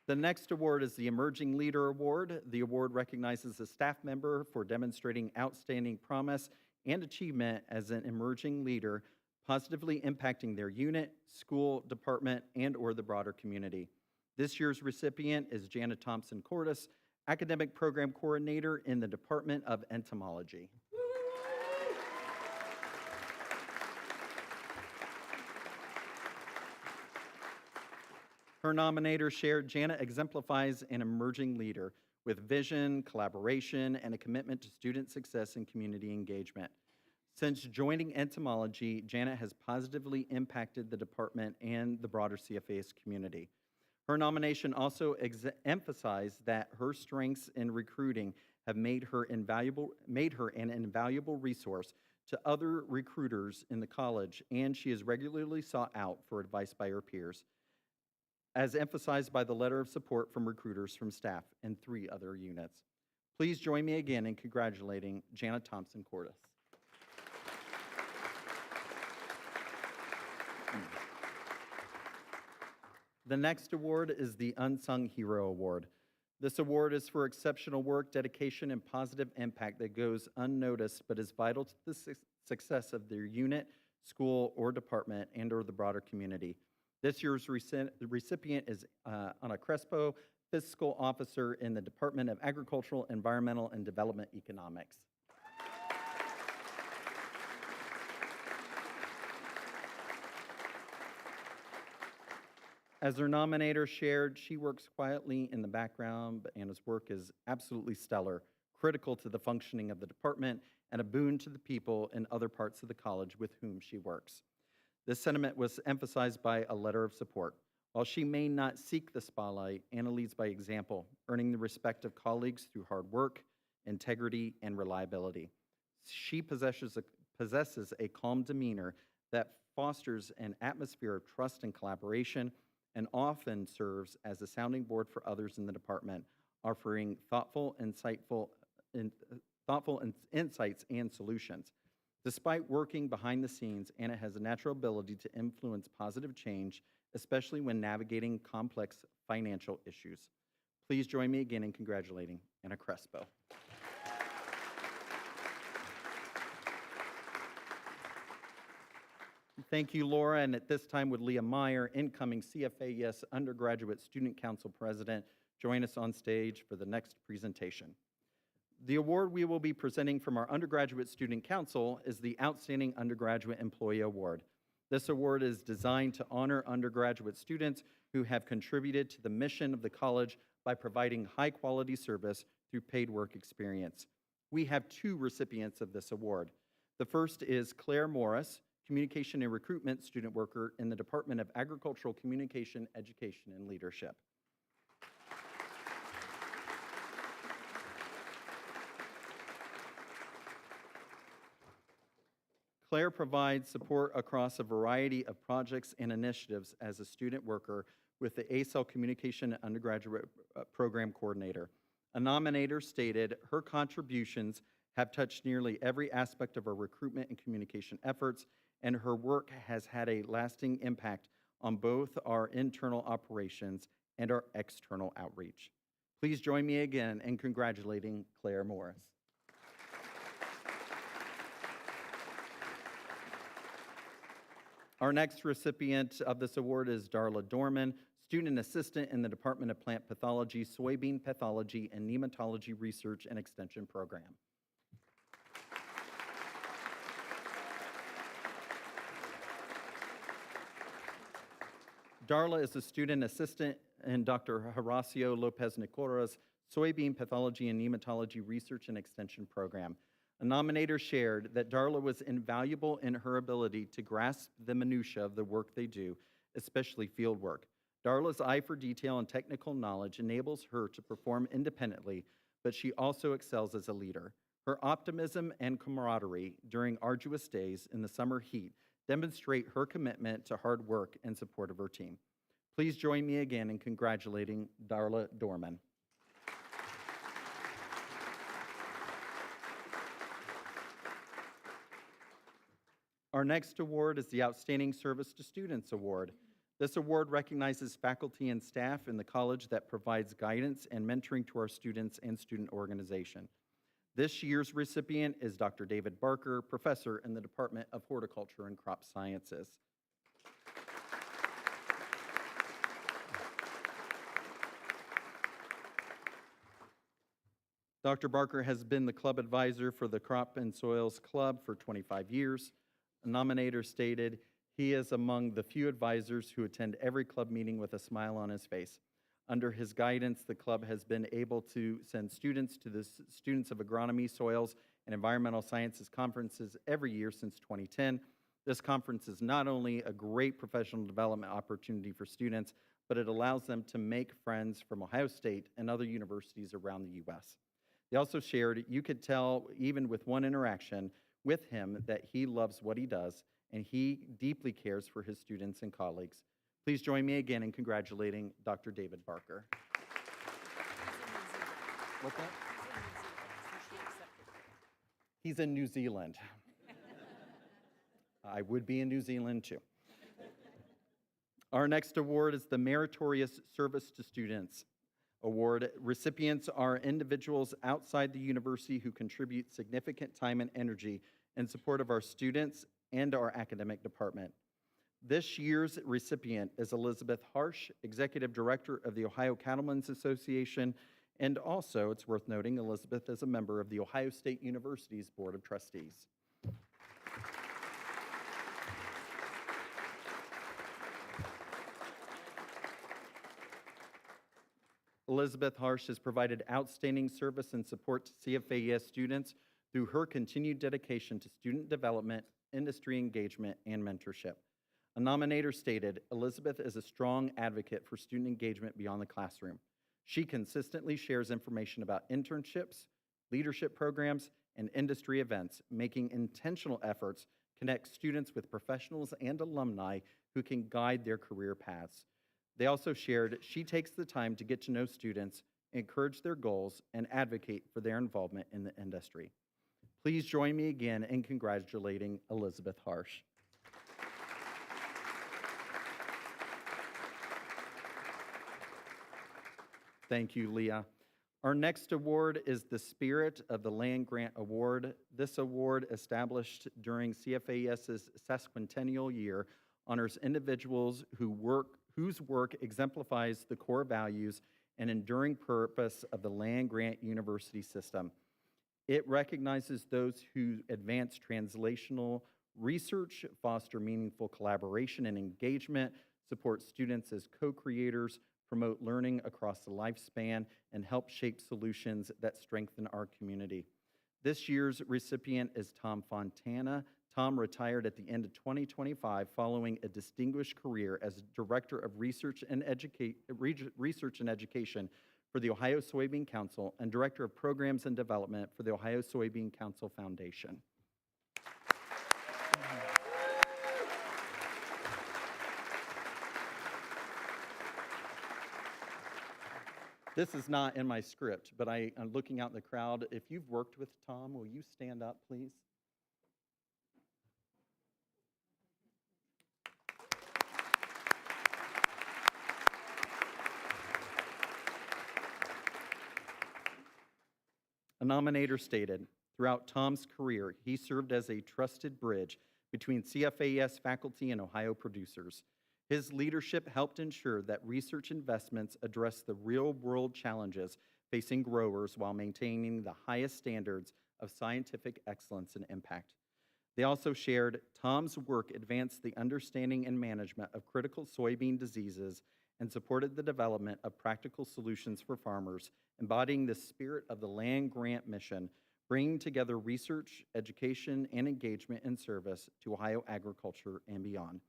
The next award is the Emerging Leader Award. The award recognizes a staff member for demonstrating outstanding promise and achievement as an emerging leader, positively impacting their unit, school, department, and/or the broader community. This year's recipient is Jana Thompson-Cordes, Academic Program Coordinator in the Department of Entomology. Her nominator shared Jana exemplifies an emerging leader with vision, collaboration, and a commitment to student success and community engagement. Since joining entomology, Jana has positively impacted the department and the broader CFAES community. Her nomination also emphasized that her strengths in recruiting have made her an invaluable resource to other recruiters in the college, and she is regularly sought out for advice by her peers, as emphasized by the letter of support from recruiters from staff and 3 other units. Please join me again in congratulating Jana Thompson-Cordes. The next award is the Unsung Hero Award. This award is for exceptional work, dedication, and positive impact that goes unnoticed but is vital to the success of their unit, school, or department and/or the broader community. This year's recipient is Ana Crespo, Fiscal Officer in the Department of Agricultural, Environmental, and Development Economics. As her nominator shared, she works quietly in the background, but Anna's work is absolutely stellar, critical to the functioning of the department, and a boon to the people in other parts of the college with whom she works. This sentiment was emphasized by a letter of support. While she may not seek the spotlight, Anna leads by example, earning the respect of colleagues through hard work, integrity, and reliability. She possesses a calm demeanor that fosters an atmosphere of trust and collaboration, and often serves as a sounding board for others in the department, offering thoughtful insights and solutions. Despite working behind the scenes, Anna has a natural ability to influence positive change, especially when navigating complex financial issues. Please join me again in congratulating Anna Crespo. Thank you, Laura. And at this time, would Leah Meyer, incoming CFAES Undergraduate Student Council President, join us on stage for the next presentation. The award we will be presenting from our Undergraduate Student Council is the Outstanding Undergraduate Employee Award. This award is designed to honor undergraduate students who have contributed to the mission of the college by providing high-quality service through paid work experience. We have 2 recipients of this award. The first is Claire Morris, Communication and Recruitment Student Worker in the Department of Agricultural Communication, Education, and Leadership. Claire provides support across a variety of projects and initiatives as a student worker with the ASL Communication Undergraduate Program Coordinator. A nominator stated her contributions have touched nearly every aspect of our recruitment and communication efforts, and her work has had a lasting impact on both our internal operations and our external outreach. Please join me again in congratulating Claire Morris. Our next recipient of this award is Darla Dorman, Student Assistant in the Department of Plant Pathology, Soybean Pathology, and Nematology Research and Extension Program. Darla is a student assistant in Dr. Horacio Lopez-Nicora's Soybean Pathology and Nematology Research and Extension Program. A nominator shared that Darla was invaluable in her ability to grasp the minutiae of the work they do, especially field work. Darla's eye for detail and technical knowledge enables her to perform independently, but she also excels as a leader. Her optimism and camaraderie during arduous days in the summer heat demonstrate her commitment to hard work and support of her team. Please join me again in congratulating Darla Dorman. Our next award is the Outstanding Service to Students Award. This award recognizes faculty and staff in the college that provides guidance and mentoring to our students and student organization. This year's recipient is Dr. David Barker, professor in the Department of Horticulture and Crop Sciences. Dr. Barker has been the club advisor for the Crop and Soils Club for 25 years. A nominator stated, he is among the few advisors who attend every club meeting with a smile on his face. Under his guidance, the club has been able to send students to the Students of Agronomy, Soils, and Environmental Sciences conferences every year since 2010. This conference is not only a great professional development opportunity for students, but it allows them to make friends from Ohio State and other universities around the U.S. They also shared, you could tell even with one interaction with him that he loves what he does and he deeply cares for his students and colleagues. Please join me again in congratulating Dr. David Barker. What's that? He's in New Zealand. I would be in New Zealand too. Our next award is the Meritorious Service to Students Award. Recipients are individuals outside the university who contribute significant time and energy in support of our students and our academic department. This year's recipient is Elizabeth Harsh, Executive Director of the Ohio Cattlemen's Association, and also, it's worth noting, Elizabeth is a member of the Ohio State University's Board of Trustees. Elizabeth Harsh has provided outstanding service and support to CFAES students through her continued dedication to student development, industry engagement, and mentorship. A nominator stated, Elizabeth is a strong advocate for student engagement beyond the classroom. She consistently shares information about internships, leadership programs, and industry events, making intentional efforts to connect students with professionals and alumni who can guide their career paths. They also shared she takes the time to get to know students, encourage their goals, and advocate for their involvement in the industry. Please join me again in congratulating Elizabeth Harsh. Thank you, Leah. Our next award is the Spirit of the Land Grant Award. This award, established during CFAES's sesquicentennial year, honors individuals whose work exemplifies the core values and enduring purpose of the land-grant university system. It recognizes those who advance translational research, foster meaningful collaboration and engagement, support students as co-creators, promote learning across the lifespan, and help shape solutions that strengthen our community. This year's recipient is Tom Fontana. Tom retired at the end of 2025 following a distinguished career as Director of Research and Education for the Ohio Soybean Council and Director of Programs and Development for the Ohio Soybean Council Foundation. This is not in my script, but I'm looking out in the crowd. If you've worked with Tom, will you stand up, please? A nominator stated, throughout Tom's career, he served as a trusted bridge between CFAES faculty and Ohio producers. His leadership helped ensure that research investments address the real-world challenges facing growers while maintaining the highest standards of scientific excellence and impact. They also shared Tom's work advanced the understanding and management of critical soybean diseases and supported the development of practical solutions for farmers, embodying the spirit of the land grant mission, bringing together research, education, and engagement in service to Ohio agriculture and beyond.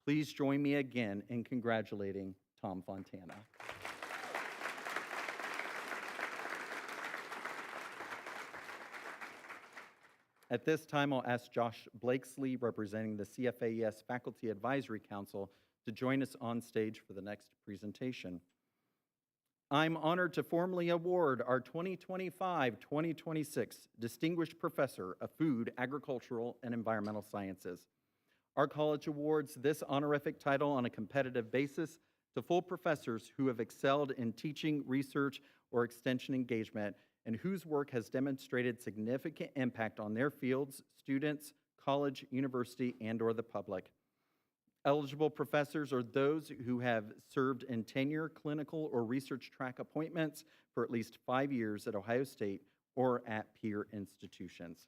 Please join me again in congratulating Tom Fontana. At this time, I'll ask Josh Blakesley, representing the CFAES Faculty Advisory Council, to join us on stage for the next presentation. I'm honored to formally award our 2025-2026 Distinguished Professor of Food, Agricultural, and Environmental Sciences. Our college awards this honorific title on a competitive basis to full professors who have excelled in teaching, research, or extension engagement, and whose work has demonstrated significant impact on their fields, students, college, university, and/or the public. Eligible professors are those who have served in tenure, clinical, or research track appointments for at least 5 years at Ohio State or at peer institutions.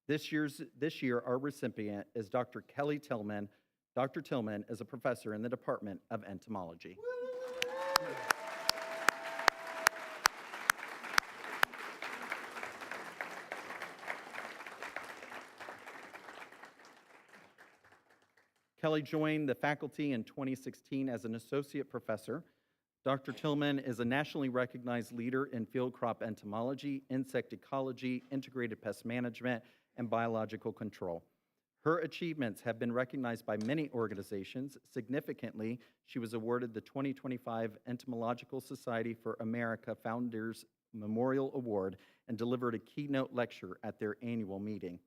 This year, our recipient is Dr. Kelly Tillman. Dr. Tillman is a professor in the Department of Entomology. Kelly joined the faculty in 2016 as an associate professor. Dr. Tillman is a nationally recognized leader in field crop entomology, insect ecology, integrated pest management, and biological control. Her achievements have been recognized by many organizations. Significantly, she was awarded the 2025 Entomological Society for America Founders Memorial Award and delivered a keynote lecture at their annual meeting.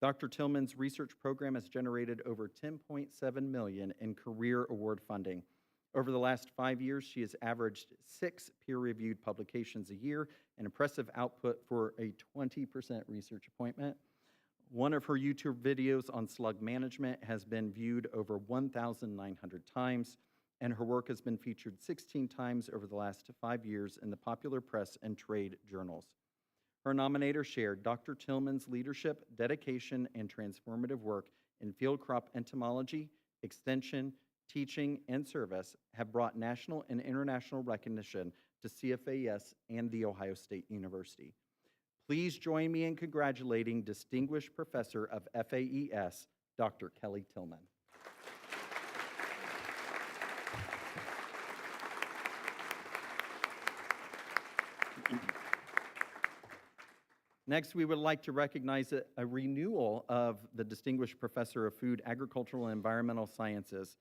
Dr. Tillman's research program has generated over $10.7 million in career award funding. Over the last 5 years, she has averaged 6 peer-reviewed publications a year, an impressive output for a 20% research appointment. One of her YouTube videos on slug management has been viewed over 1,900 times, and her work has been featured 16 times over the last 5 years in the popular press and trade journals. Her nominator shared Dr. Tillman's leadership, dedication, and transformative work in field crop entomology, extension, teaching, and service have brought national and international recognition to CFAES and The Ohio State University. Please join me in congratulating Distinguished Professor of FAES, Dr. Kelly Tillman. Next, we would like to recognize a renewal of the Distinguished Professor of Food, Agricultural, and Environmental Sciences,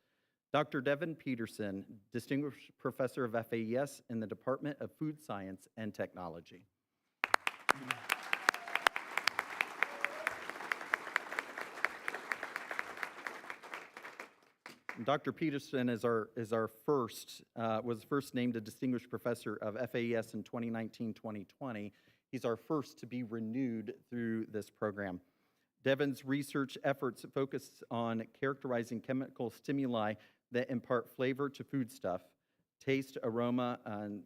Dr. Devin Peterson, Distinguished Professor of FAES in the Department of Food Science and Technology. Dr. Peterson was first named a Distinguished Professor of FAES in 2019-2020. He's our first to be renewed through this program. Devin's research efforts focus on characterizing chemical stimuli that impart flavor to foodstuff, taste, aroma,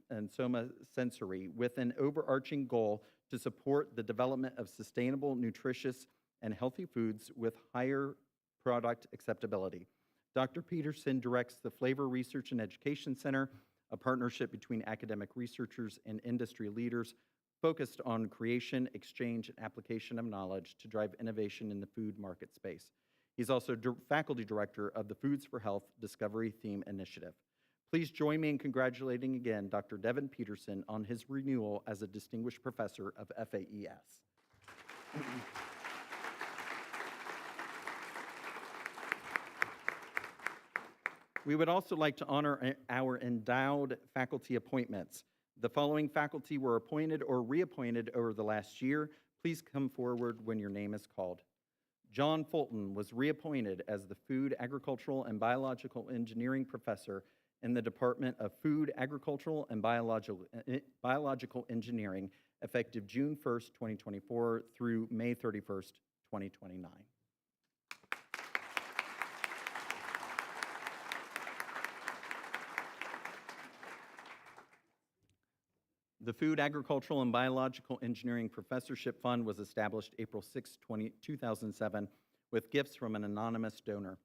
and soma sensory, with an overarching goal to support the development of sustainable, nutritious, and healthy foods with higher product acceptability. Dr. Peterson directs the Flavor Research and Education Center, a partnership between academic researchers and industry leaders focused on creation, exchange, and application of knowledge to drive innovation in the food market space. He's also faculty director of the Foods for Health Discovery Theme Initiative. Please join me in congratulating again Dr. Devin Peterson on his renewal as a Distinguished Professor of FAES. We would also like to honor our endowed faculty appointments. The following faculty were appointed or reappointed over the last year. Please come forward when your name is called. John Fulton was reappointed as the Food, Agricultural, and Biological Engineering Professor in the Department of Food, Agricultural, and Biological Engineering, effective June 1st, 2024 through May 31st, 2029. The Food, Agricultural, and Biological Engineering Professorship Fund was established April 6, 2007, with gifts from an anonymous donor.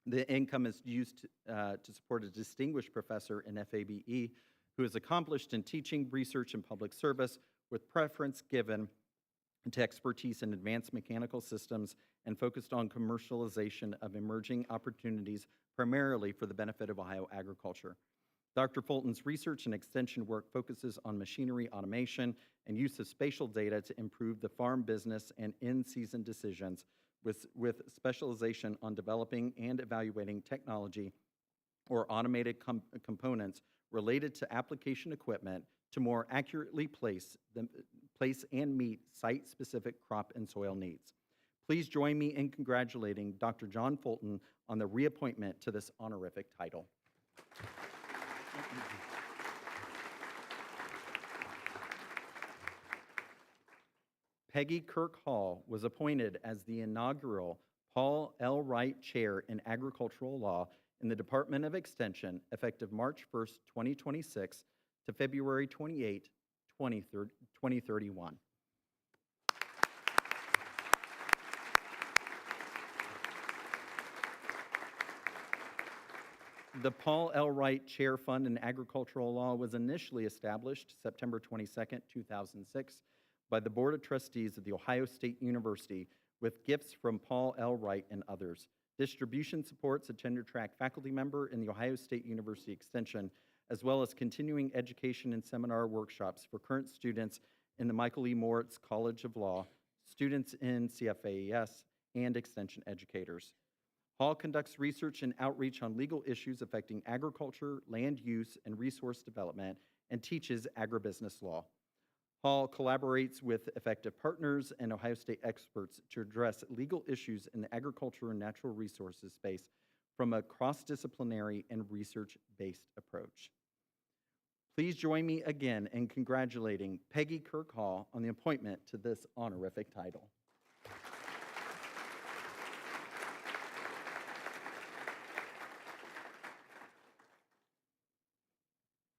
The income is used to support a distinguished professor in FABE who is accomplished in teaching, research, and public service, with preference given to expertise in advanced mechanical systems and focused on commercialization of emerging opportunities, primarily for the benefit of Ohio agriculture. Dr. Fulton's research and extension work focuses on machinery automation and use of spatial data to improve the farm business and in-season decisions, with specialization on developing and evaluating technology or automated components related to application equipment to more accurately place and meet site-specific crop and soil needs. Please join me in congratulating Dr. John Fulton on the reappointment to this honorific title. Peggy Kirk Hall was appointed as the inaugural Paul L. Wright Chair in Agricultural Law in the Department of Extension, effective March 1st, 2026 to February 28, 2031. The Paul L. Wright Chair Fund in Agricultural Law was initially established September 22nd, 2006 by the Board of Trustees of the Ohio State University with gifts from Paul L. Wright and others. Distribution supports a tenure-track faculty member in the Ohio State University Extension, as well as continuing education and seminar workshops for current students in the Michael E. Moritz College of Law, students in CFAES, and extension educators. Hall conducts research and outreach on legal issues affecting agriculture, land use, and resource development, and teaches agribusiness law. Hall collaborates with effective partners and Ohio State experts to address legal issues in the agriculture and natural resources space from a cross-disciplinary and research-based approach. Please join me again in congratulating Peggy Kirk Hall on the appointment to this honorific title.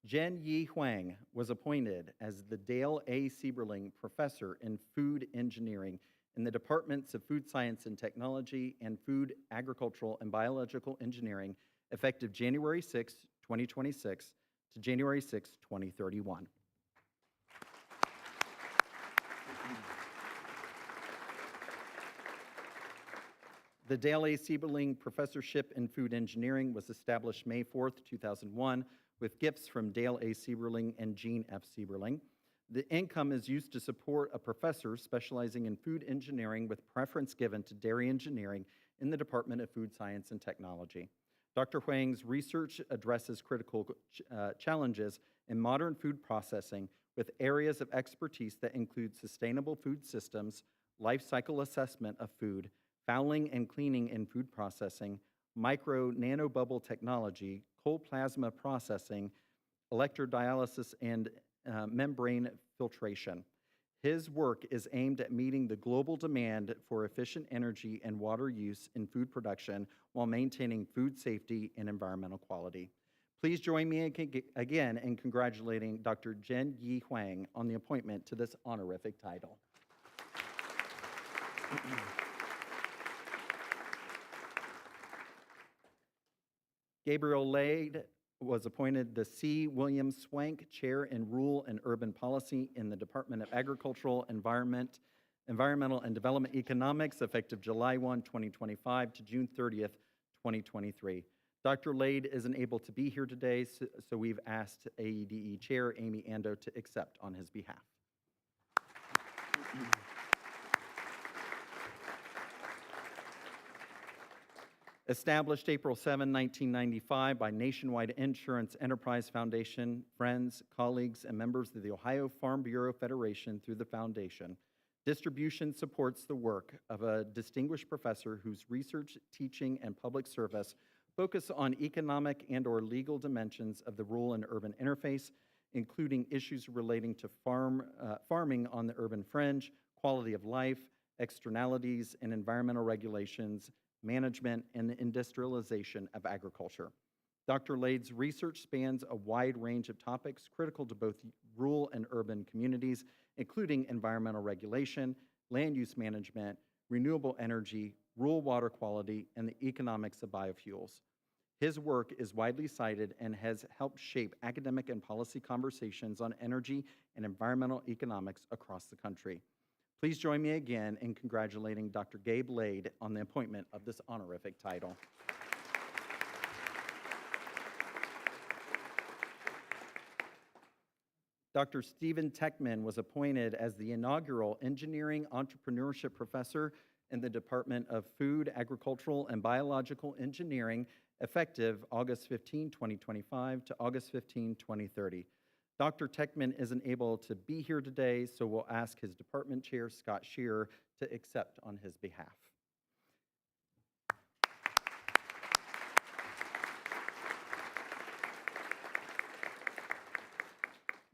Jen Yi Huang was appointed as the Dale A. Sieberling Professor in Food Engineering in the Departments of Food Science and Technology and Food, Agricultural, and Biological Engineering, effective January 6, 2026 to January 6, 2031. The Dale A. Sieberling Professorship in Food Engineering was established May 4, 2001, with gifts from Dale A. Sieberling and Jean F. Sieberling. The income is used to support a professor specializing in food engineering with preference given to dairy engineering in the Department of Food Science and Technology. Dr. Huang's research addresses critical challenges in modern food processing with areas of expertise that include sustainable food systems, life cycle assessment of food, fouling and cleaning in food processing, micro-nanobubble technology, cold plasma processing, electrodialysis, and membrane filtration. His work is aimed at meeting the global demand for efficient energy and water use in food production while maintaining food safety and environmental quality. Please join me again in congratulating Dr. Jen Yi Huang on the appointment to this honorific title. Gabriel Lade was appointed the C. William Swank Chair in Rural and Urban Policy in the Department of Agricultural, Environmental and Development Economics, effective July 1, 2025 to June 30th, 2023. Dr. Lade isn't able to be here today, so we've asked AEDE Chair Amy Ando to accept on his behalf. Established April 7, 1995 by Nationwide Insurance Enterprise Foundation, friends, colleagues, and members of the Ohio Farm Bureau Federation through the foundation, distribution supports the work of a distinguished professor whose research, teaching, and public service focus on economic and/or legal dimensions of the rural and urban interface, including issues relating to farming on the urban fringe, quality of life, externalities, and environmental regulations, management, and the industrialization of agriculture. Dr. Lade's research spans a wide range of topics critical to both rural and urban communities, including environmental regulation, land use management, renewable energy, rural water quality, and the economics of biofuels. His work is widely cited and has helped shape academic and policy conversations on energy and environmental economics across the country. Please join me again in congratulating Dr. Gabe Lade on the appointment of this honorific title. Dr. Stephen Techman was appointed as the inaugural Engineering Entrepreneurship Professor in the Department of Food, Agricultural, and Biological Engineering, effective August 15, 2025 to August 15, 2030. Dr. Techman isn't able to be here today, so we'll ask his department chair, Scott Shearer, to accept on his behalf.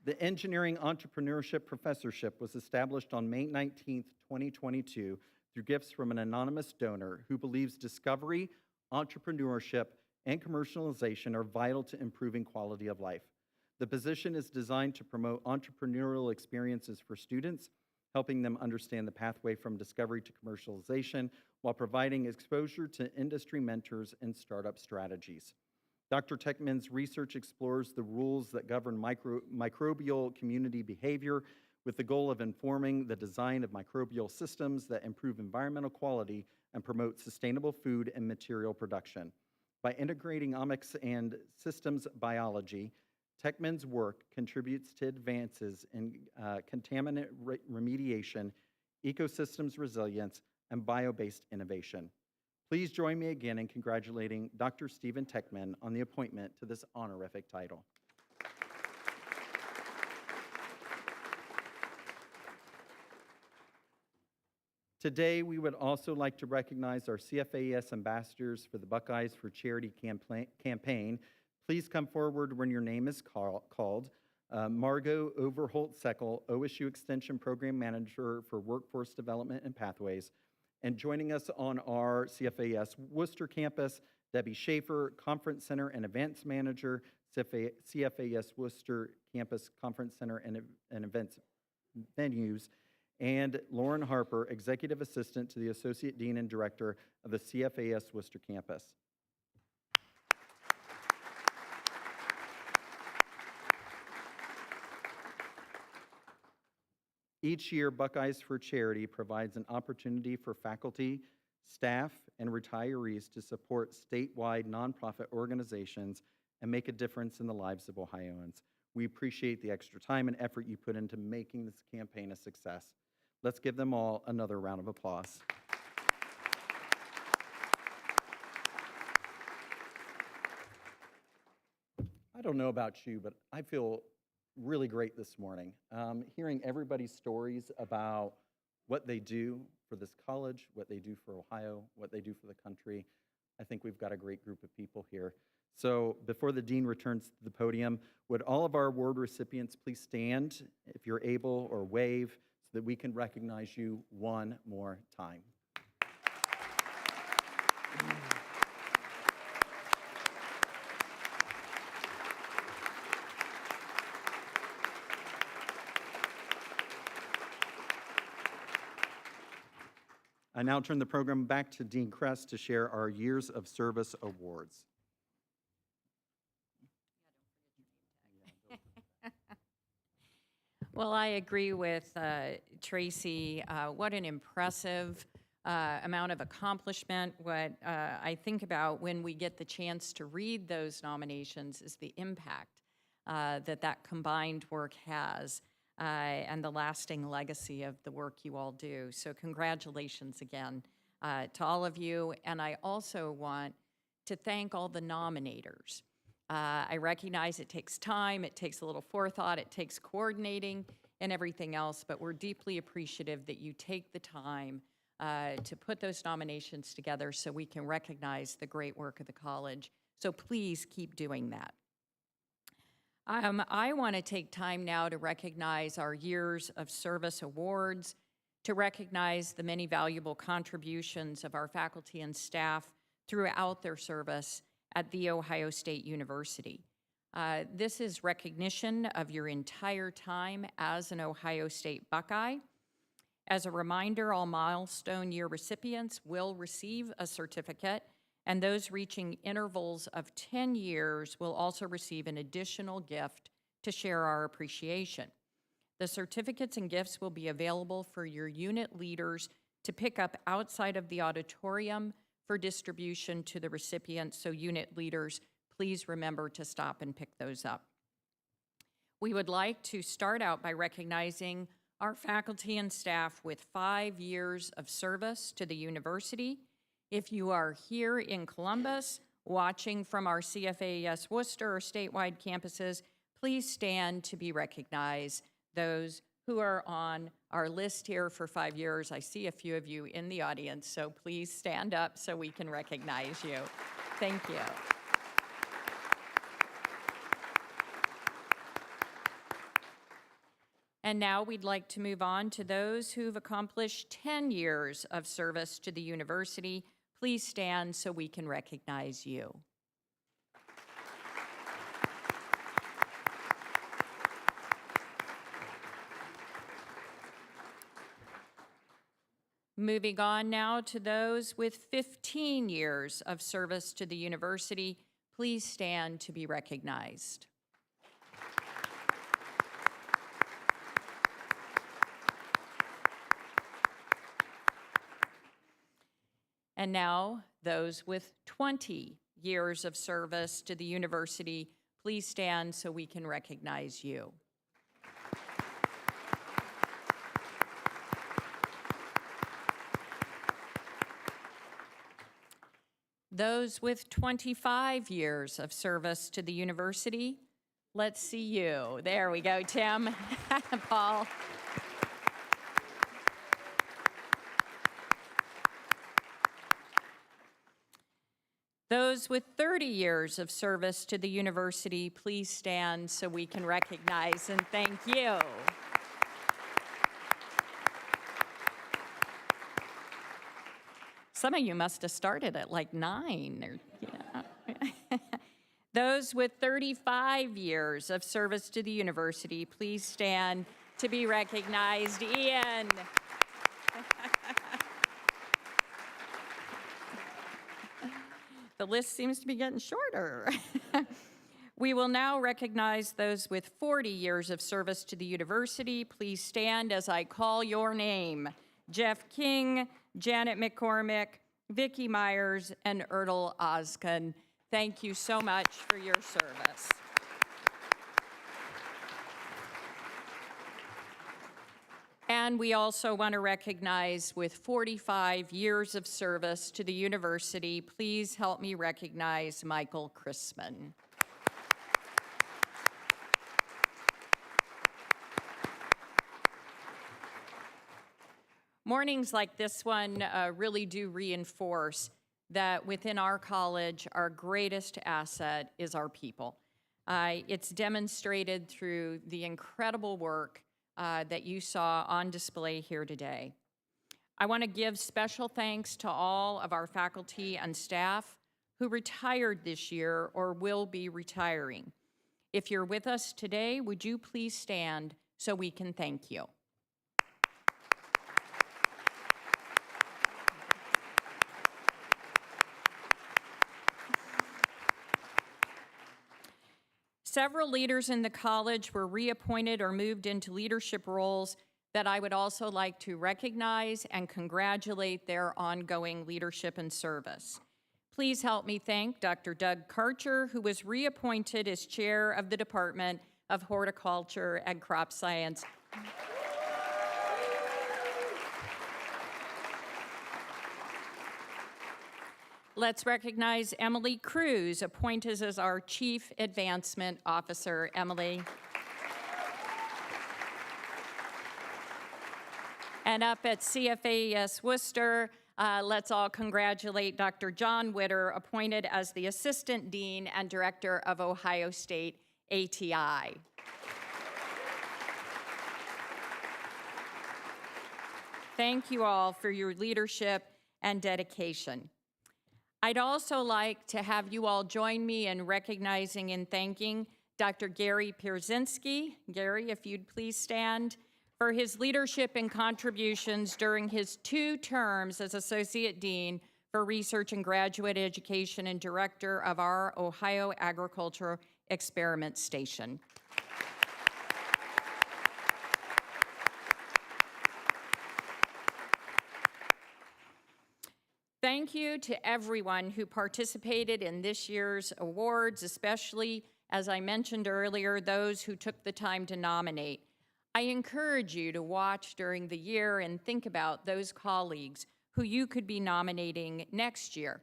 The Engineering Entrepreneurship Professorship was established on May 19, 2022, through gifts from an anonymous donor who believes discovery, entrepreneurship, and commercialization are vital to improving quality of life. The position is designed to promote entrepreneurial experiences for students, helping them understand the pathway from discovery to commercialization while providing exposure to industry mentors and startup strategies. Dr. Techman's research explores the rules that govern microbial community behavior with the goal of informing the design of microbial systems that improve environmental quality and promote sustainable food and material production. By integrating omics and systems biology, Techman's work contributes to advances in contaminant remediation, ecosystems resilience, and bio-based innovation. Please join me again in congratulating Dr. Stephen Techman on the appointment to this honorific title. Today, we would also like to recognize our CFAES ambassadors for the Buckeyes for Charity campaign. Please come forward when your name is called. Margot Overholt-Seckel, OSU Extension Program Manager for Workforce Development and Pathways. And joining us on our CFAES Worcester campus, Debbie Schaefer, Conference Center and Events Manager, CFAES Worcester Campus Conference Center and Events Venues, and Lauren Harper, Executive Assistant to the Associate Dean and Director of the CFAES Worcester campus. Each year, Buckeyes for Charity provides an opportunity for faculty, staff, and retirees to support statewide nonprofit organizations and make a difference in the lives of Ohioans. We appreciate the extra time and effort you put into making this campaign a success. Let's give them all another round of applause. I don't know about you, but I feel really great this morning. Hearing everybody's stories about what they do for this college, what they do for Ohio, what they do for the country. I think we've got a great group of people here. So before the dean returns to the podium, would all of our award recipients please stand if you're able, or wave, so that we can recognize you one more time. I now turn the program back to Dean Kress to share our Years of Service Awards. Well, I agree with Tracy. What an impressive amount of accomplishment. What I think about when we get the chance to read those nominations is the impact that combined work has. And the lasting legacy of the work you all do. So congratulations again to all of you. And I also want to thank all the nominators. I recognize it takes time, it takes a little forethought, it takes coordinating and everything else, but we're deeply appreciative that you take the time to put those nominations together so we can recognize the great work of the college. So please keep doing that. I want to take time now to recognize our Years of Service Awards, to recognize the many valuable contributions of our faculty and staff throughout their service at The Ohio State University. This is recognition of your entire time as an Ohio State Buckeye. As a reminder, all milestone year recipients will receive a certificate, and those reaching intervals of 10 years will also receive an additional gift to share our appreciation. The certificates and gifts will be available for your unit leaders to pick up outside of the auditorium for distribution to the recipients, so unit leaders, please remember to stop and pick those up. We would like to start out by recognizing our faculty and staff with 5 years of service to the university. If you are here in Columbus, watching from our CFAES Worcester or statewide campuses, please stand to be recognized. Those who are on our list here for 5 years, I see a few of you in the audience, so please stand up so we can recognize you. Thank you. And now we'd like to move on to those who've accomplished 10 years of service to the university. Please stand so we can recognize you. Moving on now to those with 15 years of service to the university, please stand to be recognized. And now, those with 20 years of service to the university, please stand so we can recognize you. Those with 25 years of service to the university, let's see you. There we go, Tim, Paul. Those with 30 years of service to the university, please stand so we can recognize and thank you. Some of you must have started at like 9. Those with 35 years of service to the university, please stand to be recognized. Ian. The list seems to be getting shorter. We will now recognize those with 40 years of service to the university. Please stand as I call your name. Jeff King, Janet McCormick, Vicki Myers, and Ertl Oskin. Thank you so much for your service. And we also want to recognize with 45 years of service to the university, please help me recognize Michael Chrisman. Mornings like this one really do reinforce that within our college, our greatest asset is our people. It's demonstrated through the incredible work that you saw on display here today. I want to give special thanks to all of our faculty and staff who retired this year or will be retiring. If you're with us today, would you please stand so we can thank you? Several leaders in the college were reappointed or moved into leadership roles that I would also like to recognize and congratulate their ongoing leadership and service. Please help me thank Dr. Doug Karcher, who was reappointed as chair of the Department of Horticulture and Crop Science. Let's recognize Emily Cruz, appointed as our Chief Advancement Officer. Emily. And up at CFAES Worcester, let's all congratulate Dr. John Witter, appointed as the Assistant Dean and Director of Ohio State ATI. Thank you all for your leadership and dedication. I'd also like to have you all join me in recognizing and thanking Dr. Gary Pierzynski. Gary, if you'd please stand, for his leadership and contributions during his 2 terms as Associate Dean for Research and Graduate Education and Director of our Ohio Agriculture Experiment Station. Thank you to everyone who participated in this year's awards, especially, as I mentioned earlier, those who took the time to nominate. I encourage you to watch during the year and think about those colleagues who you could be nominating next year.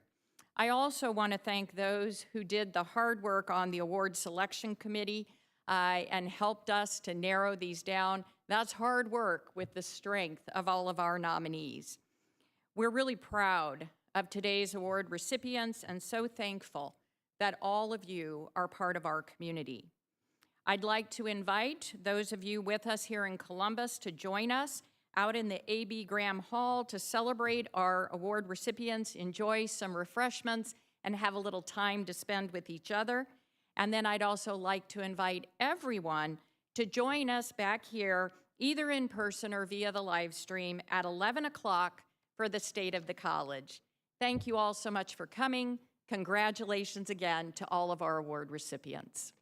I also want to thank those who did the hard work on the award selection committee. and helped us to narrow these down. That's hard work with the strength of all of our nominees. We're really proud of today's award recipients and so thankful that all of you are part of our community. I'd like to invite those of you with us here in Columbus to join us out in the A.B. Graham Hall to celebrate our award recipients, enjoy some refreshments, and have a little time to spend with each other. And then I'd also like to invite everyone to join us back here, either in person or via the live stream at 11 o'clock for the State of the College. Thank you all so much for coming. Congratulations again to all of our award recipients.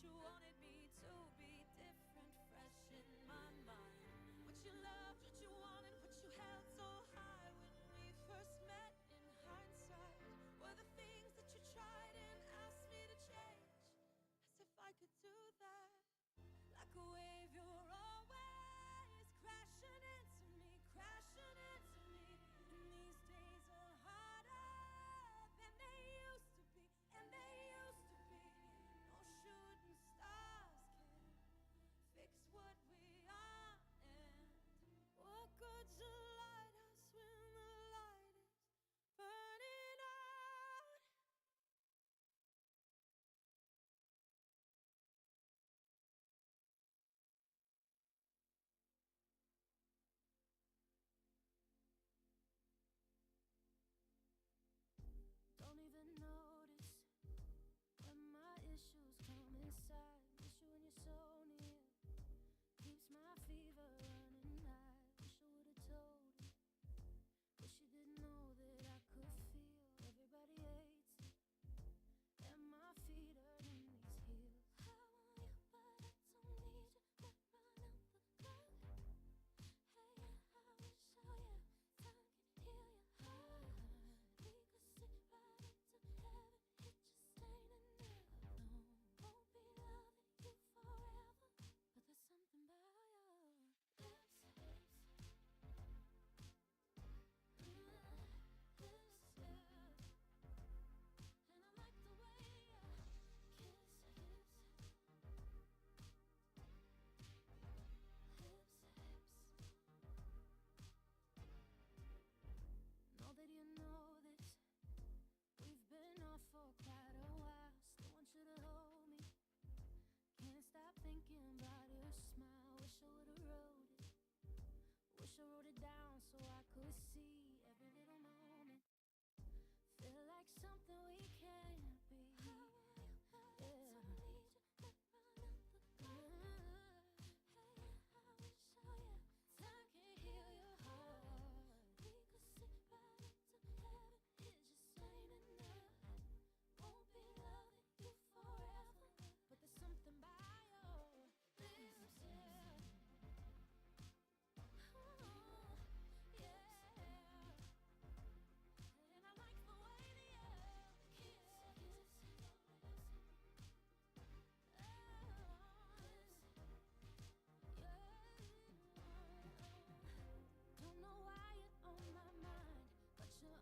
you wanted me to be different, fresh in my mind. What you loved, what you wanted, what you held so high when we first met in hindsight were the things that you tried and asked me to change, as if I could do that. Like a wave, you're always crashing into me, crashing into me. And these days are harder than they used to be, and they used to be. No shooting stars can fix what we are. And what good's a lighthouse when the light is burning out? Don't even notice when my issues come inside. Wish you when you're so near, keeps my fever running high. Wish I would've told you, wish you didn't know that I could feel. Everybody hates it, and my feet are in these heels. I want you, but I don't need you. Let run out the clock. Hey, I wish I yeah, time can heal your heart. We could sit right into heaven, it just ain't enough. No, won't be loving you forever, but there's something about your lips, lips, yeah. And I like the way you kiss, hips, hips. Know that you know this. We've been off for quite a while. Still want you to hold me. Can't stop thinking about your smile. Wish I would've wrote it. Wish I wrote it down so I could see every little moment. Feel like something we can't be. Yeah.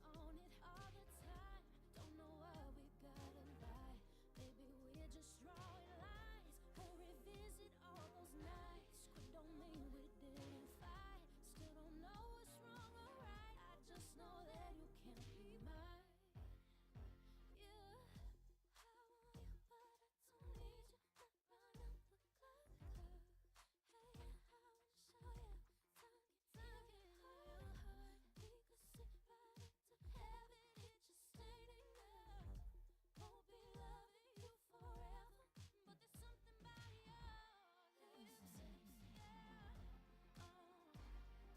On it all the time. Don't know why we gotta lie. Maybe we're just drawing lines. We'll revisit all those nights. Quit don't mean we didn't fight. Still don't know what's wrong or right. I just know that you can't be mine. Yeah, I want you, but I don't need you. Let run out the clock. Hey, I wish I yeah, time can heal your heart. We could sit right into heaven, it just ain't enough. Won't be loving you forever, but there's something about your lips, yeah. And I like the way that you kiss,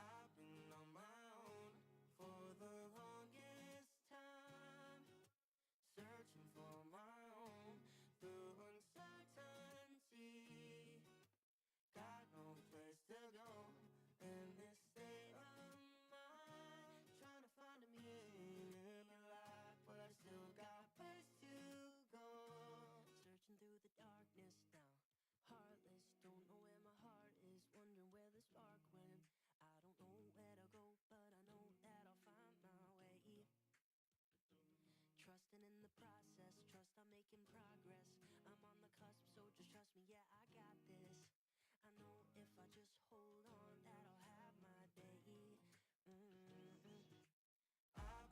I've been on my own for the longest time, searching for my own through uncertainty. Got no place to go in this state of mind, trying to find a meaning in my life, but I still got place to go. Searching through the darkness now, heartless, don't know where my heart is, wondering where the spark went. I don't know where to go, but I know that I'll find my way. Trusting in the process, trust I'm making progress. I'm on the cusp, so just trust me, yeah, I got this. I know if I just hold on that I'll have my day. I've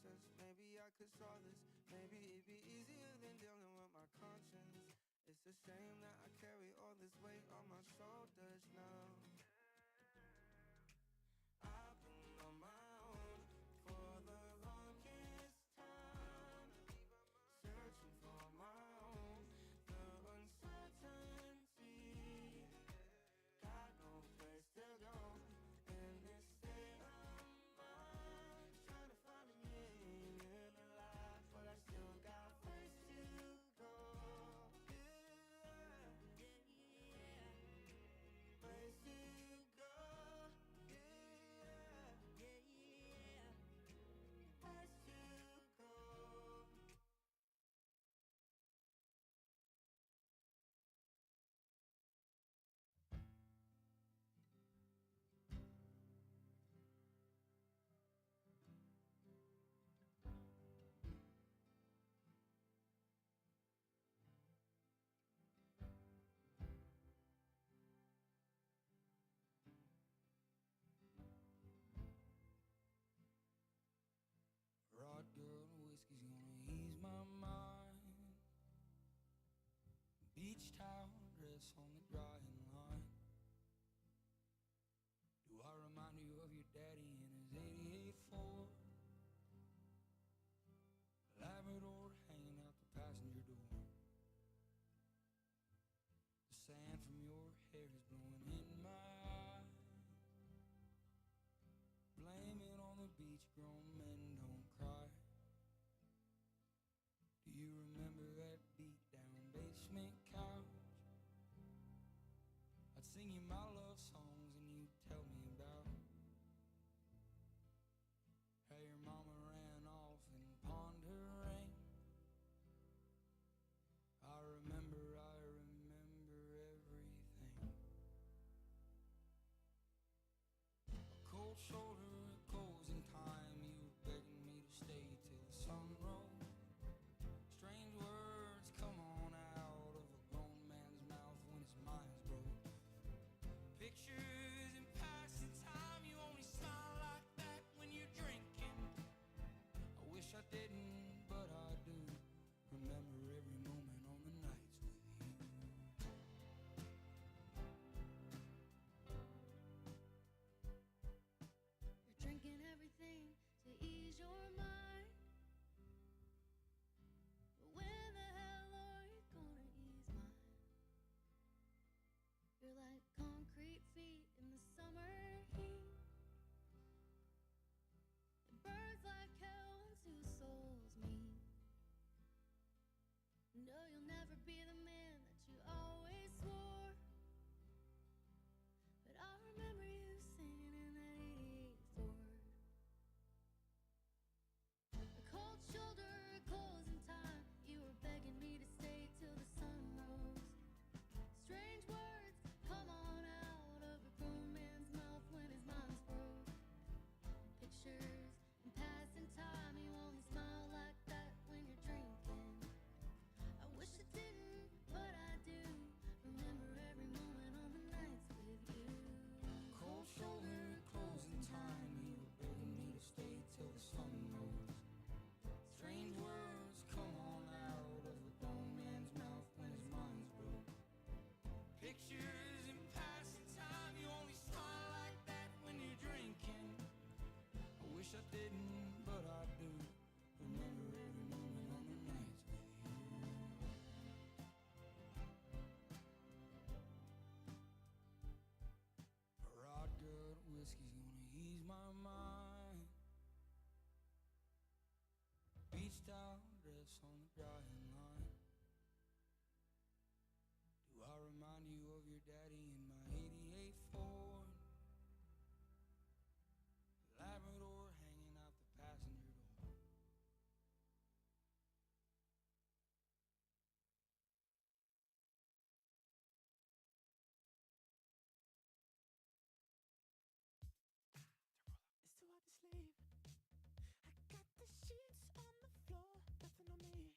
process. Maybe I could solve this. Maybe it'd be easier than dealing with my conscience. It's a shame that I carry all this weight on my shoulders now. I've been on my own for the longest time, searching for my own, the uncertainty. Got no place to go in this state of mind, trying to find a meaning in a life, but I still got ways to go. Yeah, ways to go. Yeah, ways to go. Vodka and whiskey's gonna ease my mind. Beach towel dress on the drying line. Do I remind you of your daddy in his '88 Ford? Labrador hanging out the passenger door. The sand from your hair is blowing in my eyes. Blame it on the beach, grown men don't cry. Do you remember that beat down basement couch? I'd sing you my love songs and you'd tell me about how your mama ran off and pawned her ring. I remember everything. A cold shoulder, a closing time. You were begging me to stay till the sun rose. Strange words come on out of a grown man's mouth when his mind's broke. Pictures in passing time. You only smile like that when you're drinking. I wish I didn't, but I do. Remember every moment on the nights with you. You're drinking everything to ease your mind. But when the hell are you gonna ease mine? You're like concrete feet in the summer heat. It burns like hell when two souls meet. No, you'll never be the man that you always swore. But I remember you singing in that '88 Ford. A cold shoulder, a closing time. You were begging me to stay till the sun rose. Strange words come on out of a grown man's mouth when his mind's broke. Pictures in passing time. You only smile like that when you're drinking. I wish I didn't, but I do. Remember every moment on the nights with you. Cold shoulder, closing time. You were begging me to stay till the sun rose. Strange words come on out of a grown man's mouth when his mind's broke. Pictures in passing time. You only smile like that when you're drinking. I wish I didn't, but I do. Remember every moment on the nights with you. A rod good whiskey's gonna ease my mind. Beach towel dress on the drying line. Do I remind you of your daddy in my '88 Ford? Labrador hanging out the passenger door. It's too hard to sleep. I got the sheets on the floor, nothing on me.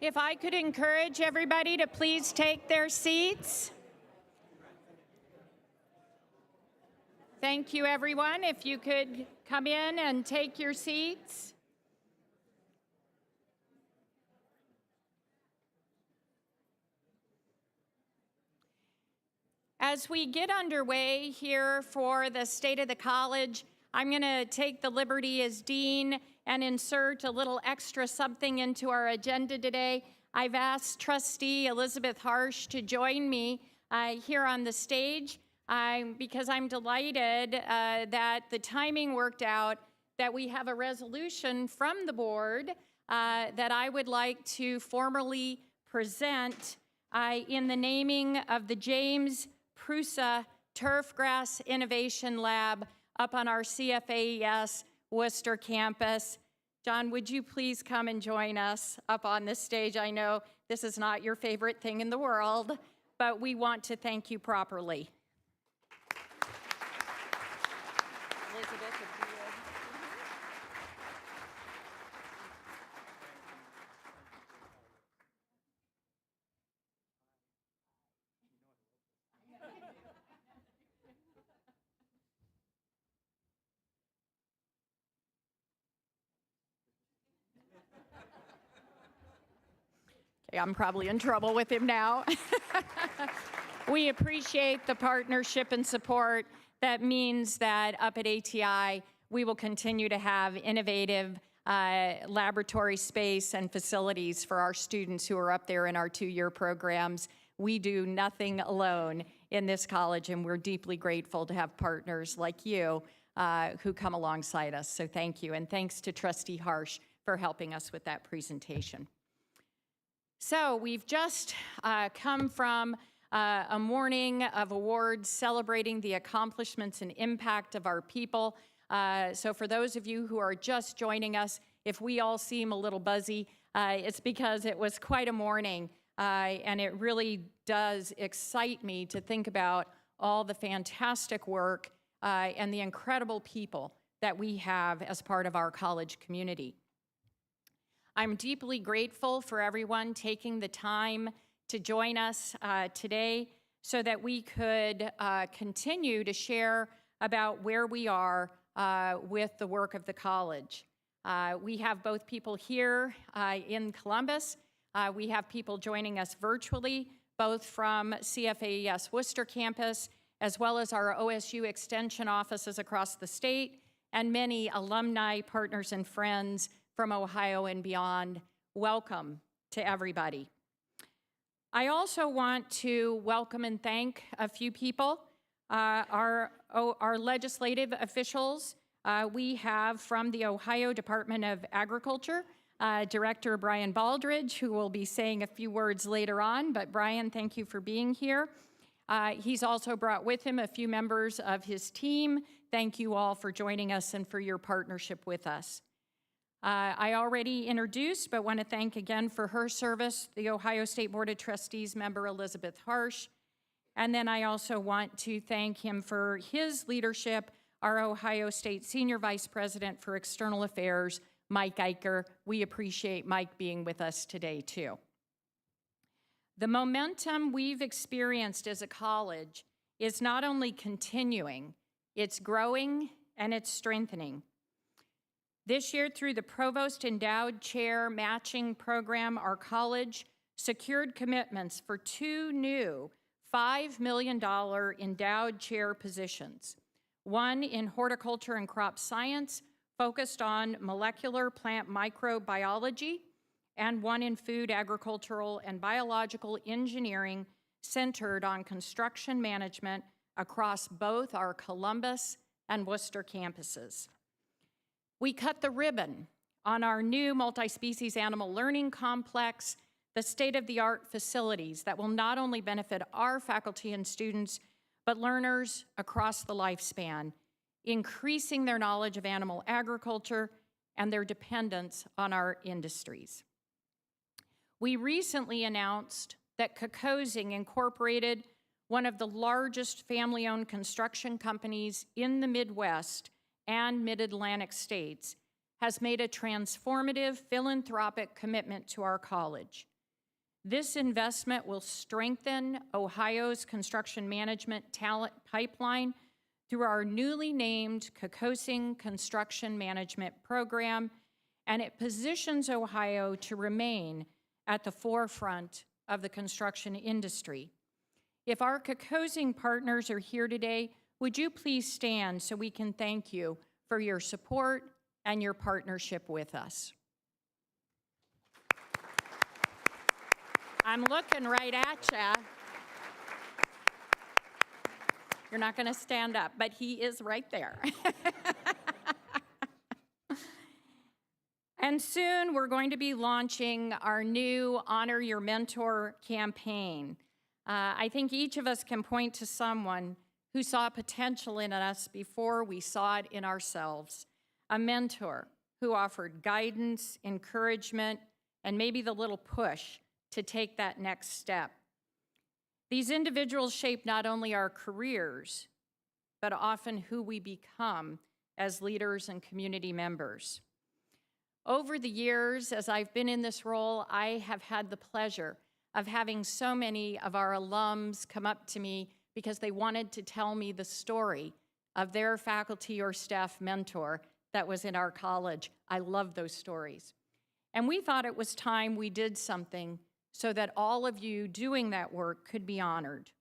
If I could encourage everybody to please take their seats. Thank you, everyone. If you could come in and take your seats. As we get underway here for the State of the College, I'm going to take the liberty as dean and insert a little extra something into our agenda today. I've asked Trustee Elizabeth Harsh to join me here on the stage because I'm delighted that the timing worked out that we have a resolution from the board that I would like to formally present in the naming of the James Prusa Turfgrass Innovation Lab up on our CFAES Worcester campus. John, would you please come and join us up on this stage? I know this is not your favorite thing in the world, but we want to thank you properly. Elizabeth, if you would. Okay, I'm probably in trouble with him now. We appreciate the partnership and support. That means that up at ATI, we will continue to have innovative laboratory space and facilities for our students who are up there in our 2-year programs. We do nothing alone in this college, and we're deeply grateful to have partners like you who come alongside us. So thank you, and thanks to Trustee Harsh for helping us with that presentation. So we've just come from a morning of awards celebrating the accomplishments and impact of our people. So for those of you who are just joining us, if we all seem a little buzzy, it's because it was quite a morning, and it really does excite me to think about all the fantastic work and the incredible people that we have as part of our college community. I'm deeply grateful for everyone taking the time to join us today so that we could continue to share about where we are with the work of the college. We have both people here in Columbus. We have people joining us virtually, both from CFAES Worcester campus, as well as our OSU Extension offices across the state, and many alumni, partners, and friends from Ohio and beyond. Welcome to everybody. I also want to welcome and thank a few people. Our legislative officials, we have from the Ohio Department of Agriculture, Director Brian Baldridge, who will be saying a few words later on, but Brian, thank you for being here. He's also brought with him a few members of his team. Thank you all for joining us and for your partnership with us. I already introduced, but want to thank again for her service, the Ohio State Board of Trustees member Elizabeth Harsh. And then I also want to thank him for his leadership, our Ohio State Senior Vice President for External Affairs, Mike Eicher. We appreciate Mike being with us today, too. The momentum we've experienced as a college is not only continuing, it's growing and it's strengthening. This year, through the Provost Endowed Chair Matching Program, our college secured commitments for 2 new $5 million endowed chair positions, one in horticulture and crop science, focused on molecular plant microbiology, and one in food, agricultural, and biological engineering, centered on construction management across both our Columbus and Worcester campuses. We cut the ribbon on our new multi-species animal learning complex, the state-of-the-art facilities that will not only benefit our faculty and students, but learners across the lifespan, increasing their knowledge of animal agriculture and their dependence on our industries. We recently announced that Kokosing Incorporated, one of the largest family-owned construction companies in the Midwest and Mid-Atlantic states, has made a transformative philanthropic commitment to our college. This investment will strengthen Ohio's construction management talent pipeline through our newly named Kokosing Construction Management Program, and it positions Ohio to remain at the forefront of the construction industry. If our Kokosing partners are here today, would you please stand so we can thank you for your support and your partnership with us? I'm looking right at ya. You're not going to stand up, but he is right there. And soon we're going to be launching our new Honor Your Mentor campaign. I think each of us can point to someone who saw potential in us before we saw it in ourselves. A mentor who offered guidance, encouragement, and maybe the little push to take that next step. These individuals shape not only our careers, but often who we become as leaders and community members. Over the years, as I've been in this role, I have had the pleasure of having so many of our alums come up to me because they wanted to tell me the story of their faculty or staff mentor that was in our college. I love those stories. And we thought it was time we did something so that all of you doing that work could be honored.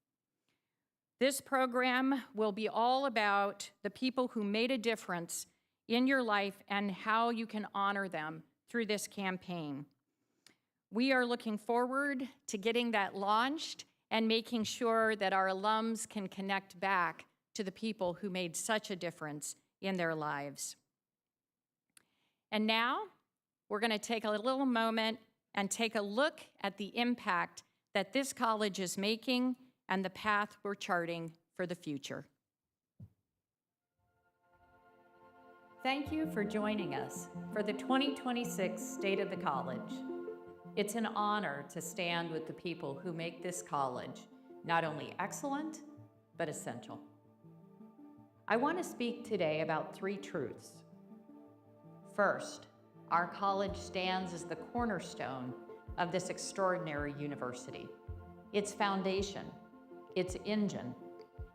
This program will be all about the people who made a difference in your life and how you can honor them through this campaign. We are looking forward to getting that launched and making sure that our alums can connect back to the people who made such a difference in their lives. And now, we're going to take a little moment and take a look at the impact that this college is making and the path we're charting for the future. Thank you for joining us for the 2026 State of the College. It's an honor to stand with the people who make this college not only excellent, but essential. I want to speak today about 3 truths. First, our college stands as the cornerstone of this extraordinary university. Its foundation, its engine,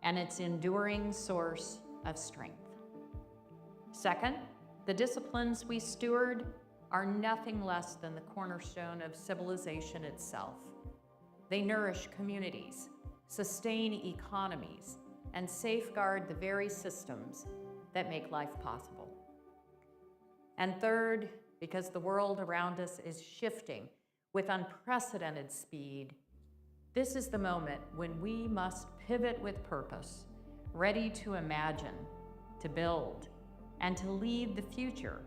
and its enduring source of strength. Second, the disciplines we steward are nothing less than the cornerstone of civilization itself. They nourish communities, sustain economies, and safeguard the very systems that make life possible. And third, because the world around us is shifting with unprecedented speed, this is the moment when we must pivot with purpose, ready to imagine, to build, and to lead the future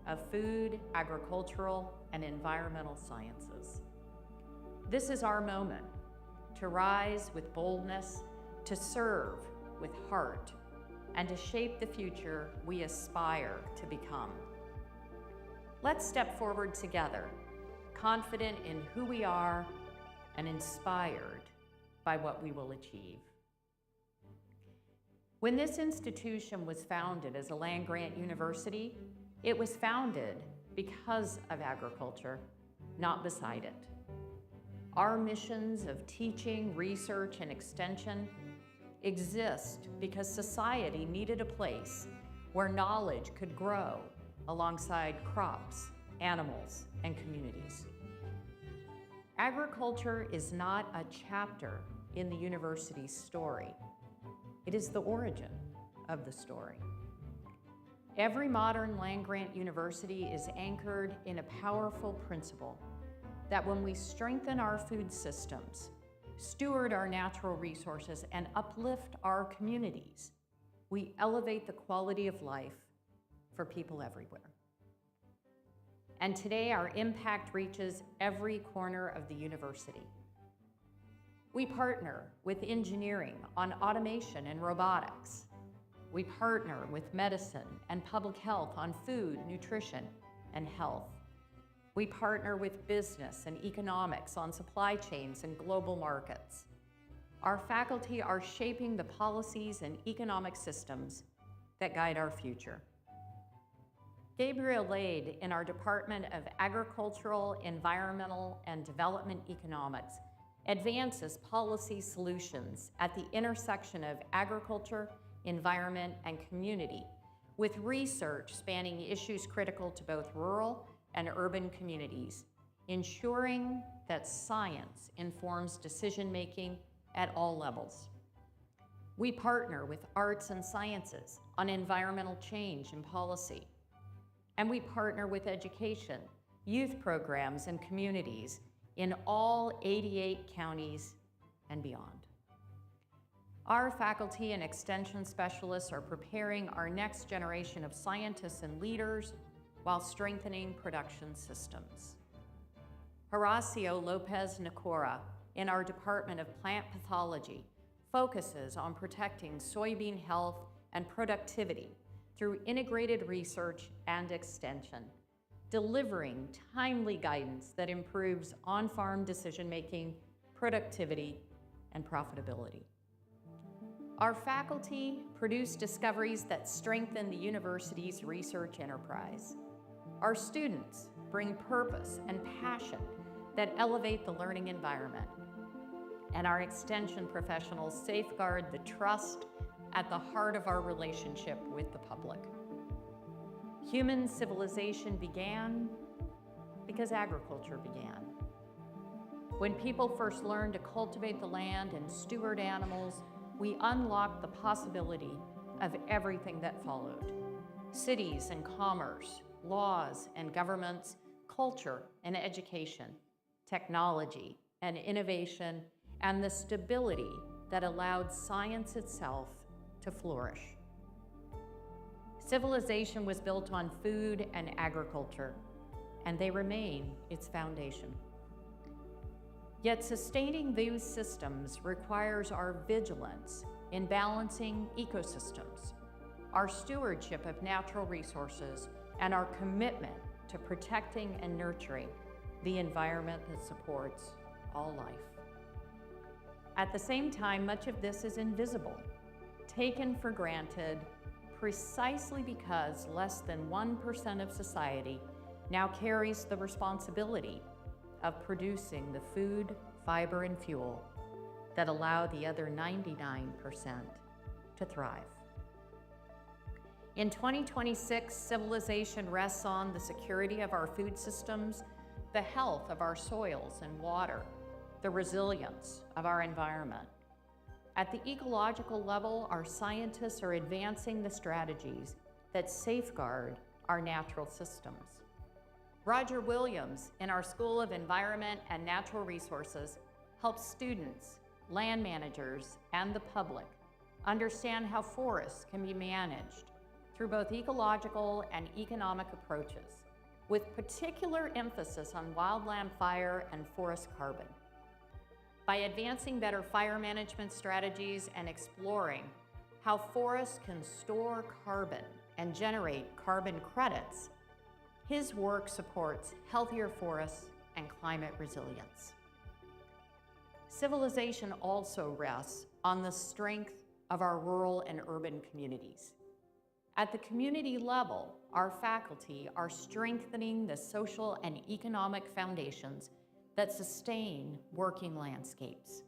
of food, agricultural, and environmental sciences. This is our moment to rise with boldness, to serve with heart, and to shape the future we aspire to become. Let's step forward together, confident in who we are and inspired by what we will achieve. When this institution was founded as a land-grant university, it was founded because of agriculture, not beside it. Our missions of teaching, research, and extension exist because society needed a place where knowledge could grow alongside crops, animals, and communities. Agriculture is not a chapter in the university's story. It is the origin of the story. Every modern land-grant university is anchored in a powerful principle that when we strengthen our food systems, steward our natural resources, and uplift our communities, we elevate the quality of life for people everywhere. And today, our impact reaches every corner of the university. We partner with engineering on automation and robotics. We partner with medicine and public health on food, nutrition, and health. We partner with business and economics on supply chains and global markets. Our faculty are shaping the policies and economic systems that guide our future. Gabriel Lade in our Department of Agricultural, Environmental, and Development Economics advances policy solutions at the intersection of agriculture, environment, and community, with research spanning issues critical to both rural and urban communities, ensuring that science informs decision-making at all levels. We partner with arts and sciences on environmental change and policy. And we partner with education, youth programs, and communities in all 88 counties and beyond. Our faculty and extension specialists are preparing our next generation of scientists and leaders while strengthening production systems. Horacio Lopez Nacora in our Department of Plant Pathology focuses on protecting soybean health and productivity through integrated research and extension, delivering timely guidance that improves on-farm decision-making, productivity, and profitability. Our faculty produce discoveries that strengthen the university's research enterprise. Our students bring purpose and passion that elevate the learning environment. And our extension professionals safeguard the trust at the heart of our relationship with the public. Human civilization began because agriculture began. When people first learned to cultivate the land and steward animals, we unlocked the possibility of everything that followed. Cities and commerce, laws and governments, culture and education, technology and innovation, and the stability that allowed science itself to flourish. Civilization was built on food and agriculture, and they remain its foundation. Yet sustaining these systems requires our vigilance in balancing ecosystems, our stewardship of natural resources, and our commitment to protecting and nurturing the environment that supports all life. At the same time, much of this is invisible, taken for granted precisely because less than 1% of society now carries the responsibility of producing the food, fiber, and fuel that allow the other 99% to thrive. In 2026, civilization rests on the security of our food systems, the health of our soils and water, the resilience of our environment. At the ecological level, our scientists are advancing the strategies that safeguard our natural systems. Roger Williams in our School of Environment and Natural Resources helps students, land managers, and the public understand how forests can be managed through both ecological and economic approaches, with particular emphasis on wildland fire and forest carbon. By advancing better fire management strategies and exploring how forests can store carbon and generate carbon credits, his work supports healthier forests and climate resilience. Civilization also rests on the strength of our rural and urban communities. At the community level, our faculty are strengthening the social and economic foundations that sustain working landscapes.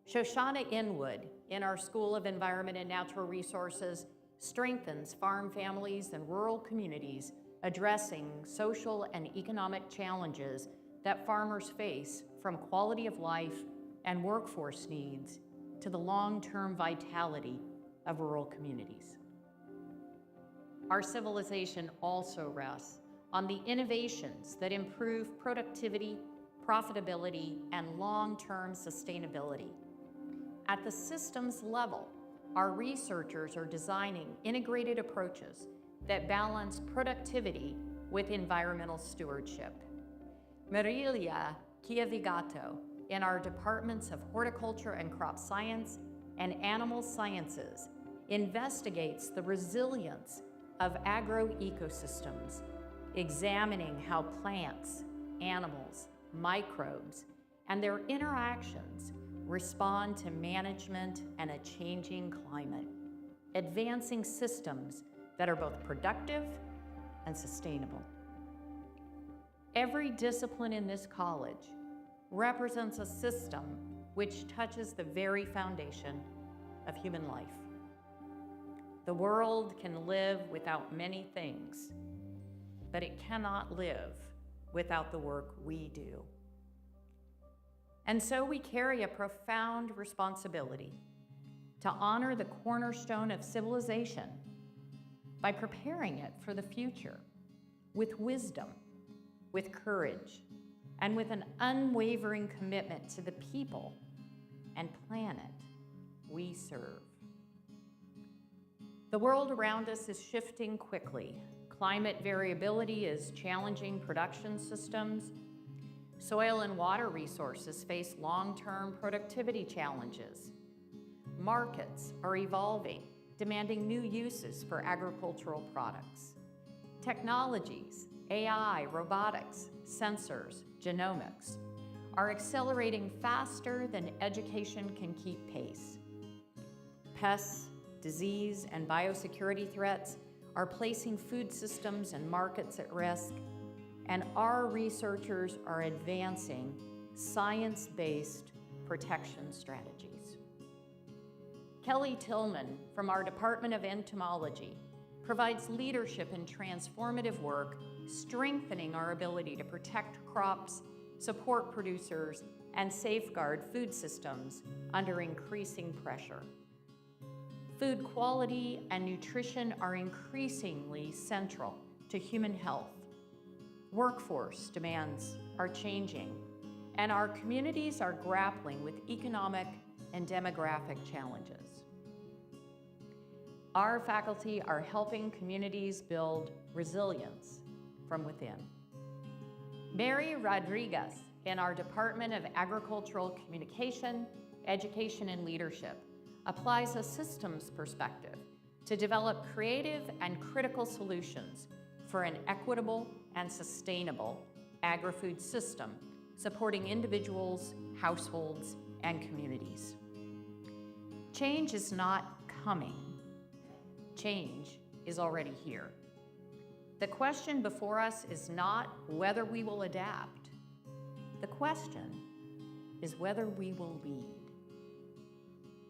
Shoshana Inwood in our School of Environment and Natural Resources strengthens farm families and rural communities addressing social and economic challenges that farmers face, from quality of life and workforce needs to the long-term vitality of rural communities. Our civilization also rests on the innovations that improve productivity, profitability, and long-term sustainability. At the systems level, our researchers are designing integrated approaches that balance productivity with environmental stewardship. Marilia Chiavigato in our departments of horticulture and crop science and animal sciences investigates the resilience of agroecosystems, examining how plants, animals, microbes, and their interactions respond to management and a changing climate, advancing systems that are both productive and sustainable. Every discipline in this college represents a system which touches the very foundation of human life. The world can live without many things, but it cannot live without the work we do. And so we carry a profound responsibility to honor the cornerstone of civilization by preparing it for the future with wisdom, with courage, and with an unwavering commitment to the people and planet we serve. The world around us is shifting quickly. Climate variability is challenging production systems. Soil and water resources face long-term productivity challenges. Markets are evolving, demanding new uses for agricultural products. Technologies, AI, robotics, sensors, genomics, are accelerating faster than education can keep pace. Pests, disease, and biosecurity threats are placing food systems and markets at risk, and our researchers are advancing science-based protection strategies. Kelly Tillman from our Department of Entomology provides leadership in transformative work, strengthening our ability to protect crops, support producers, and safeguard food systems under increasing pressure. Food quality and nutrition are increasingly central to human health. Workforce demands are changing, and our communities are grappling with economic and demographic challenges. Our faculty are helping communities build resilience from within. Mary Rodriguez in our Department of Agricultural Communication, Education, and Leadership applies a systems perspective to develop creative and critical solutions for an equitable and sustainable agri-food system supporting individuals, households, and communities. Change is not coming. Change is already here. The question before us is not whether we will adapt. The question is whether we will lead.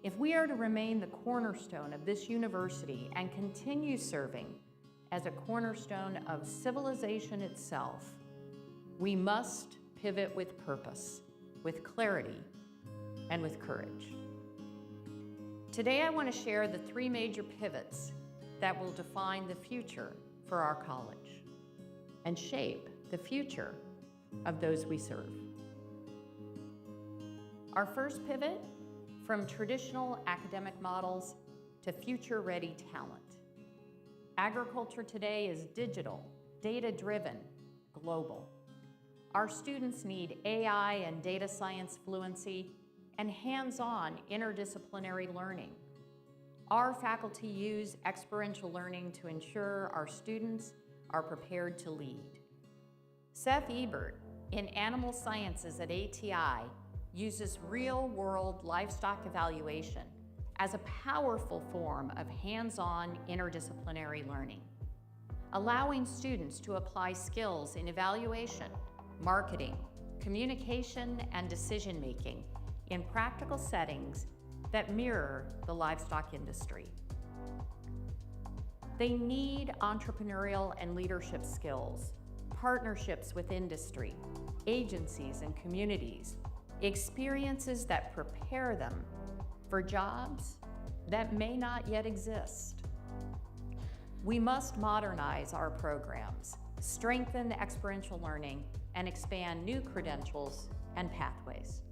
If we are to remain the cornerstone of this university and continue serving as a cornerstone of civilization itself, we must pivot with purpose, with clarity, and with courage. Today, I want to share the 3 major pivots that will define the future for our college and shape the future of those we serve. Our first pivot, from traditional academic models to future-ready talent. Agriculture today is digital, data-driven, global. Our students need AI and data science fluency and hands-on interdisciplinary learning. Our faculty use experiential learning to ensure our students are prepared to lead. Seth Ebert, in Animal Sciences at ATI, uses real-world livestock evaluation as a powerful form of hands-on interdisciplinary learning, allowing students to apply skills in evaluation, marketing, communication, and decision-making in practical settings that mirror the livestock industry. They need entrepreneurial and leadership skills, partnerships with industry, agencies and communities, experiences that prepare them for jobs that may not yet exist. We must modernize our programs, strengthen experiential learning, and expand new credentials and pathways.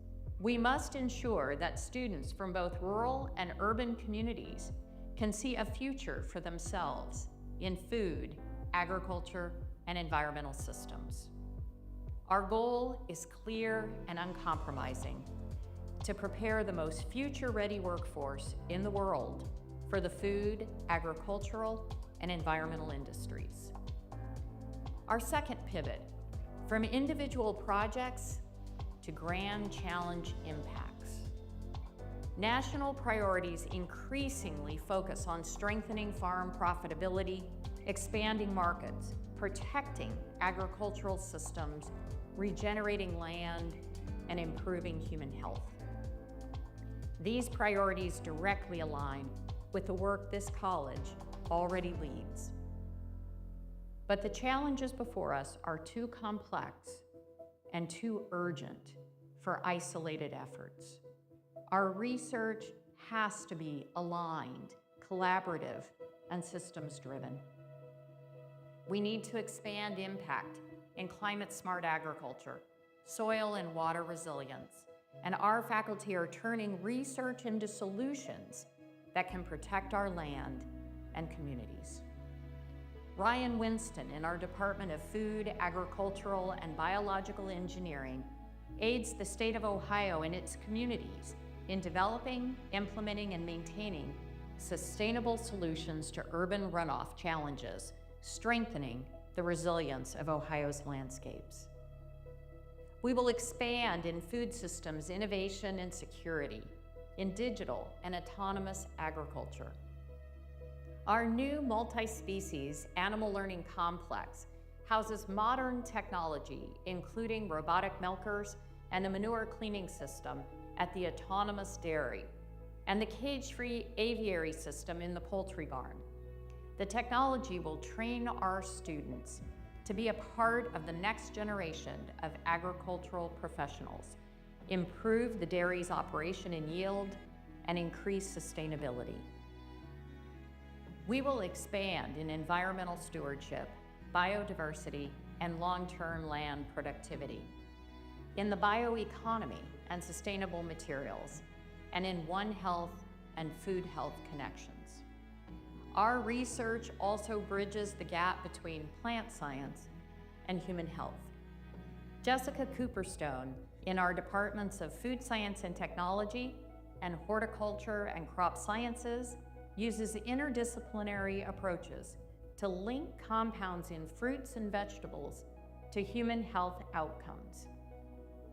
We must ensure that students from both rural and urban communities can see a future for themselves in food, agriculture, and environmental systems. Our goal is clear and uncompromising: to prepare the most future-ready workforce in the world for the food, agricultural, and environmental industries. Our second pivot, from individual projects to grand challenge impacts. National priorities increasingly focus on strengthening farm profitability, expanding markets, protecting agricultural systems, regenerating land, and improving human health. These priorities directly align with the work this college already leads. But the challenges before us are too complex and too urgent for isolated efforts. Our research has to be aligned, collaborative, and systems-driven. We need to expand impact in climate-smart agriculture, soil and water resilience, and our faculty are turning research into solutions that can protect our land and communities. Ryan Winston in our Department of Food, Agricultural, and Biological Engineering aids the state of Ohio and its communities in developing, implementing, and maintaining sustainable solutions to urban runoff challenges, strengthening the resilience of Ohio's landscapes. We will expand in food systems innovation and security, in digital and autonomous agriculture. Our new multi-species animal learning complex houses modern technology, including robotic milkers and a manure cleaning system at the autonomous dairy, and the cage-free aviary system in the poultry barn. The technology will train our students to be a part of the next generation of agricultural professionals, improve the dairy's operation and yield, and increase sustainability. We will expand in environmental stewardship, biodiversity, and long-term land productivity, in the bioeconomy and sustainable materials, and in One Health and food health connections. Our research also bridges the gap between plant science and human health. Jessica Cooperstone in our departments of Food Science and Technology and Horticulture and Crop Sciences uses interdisciplinary approaches to link compounds in fruits and vegetables to human health outcomes.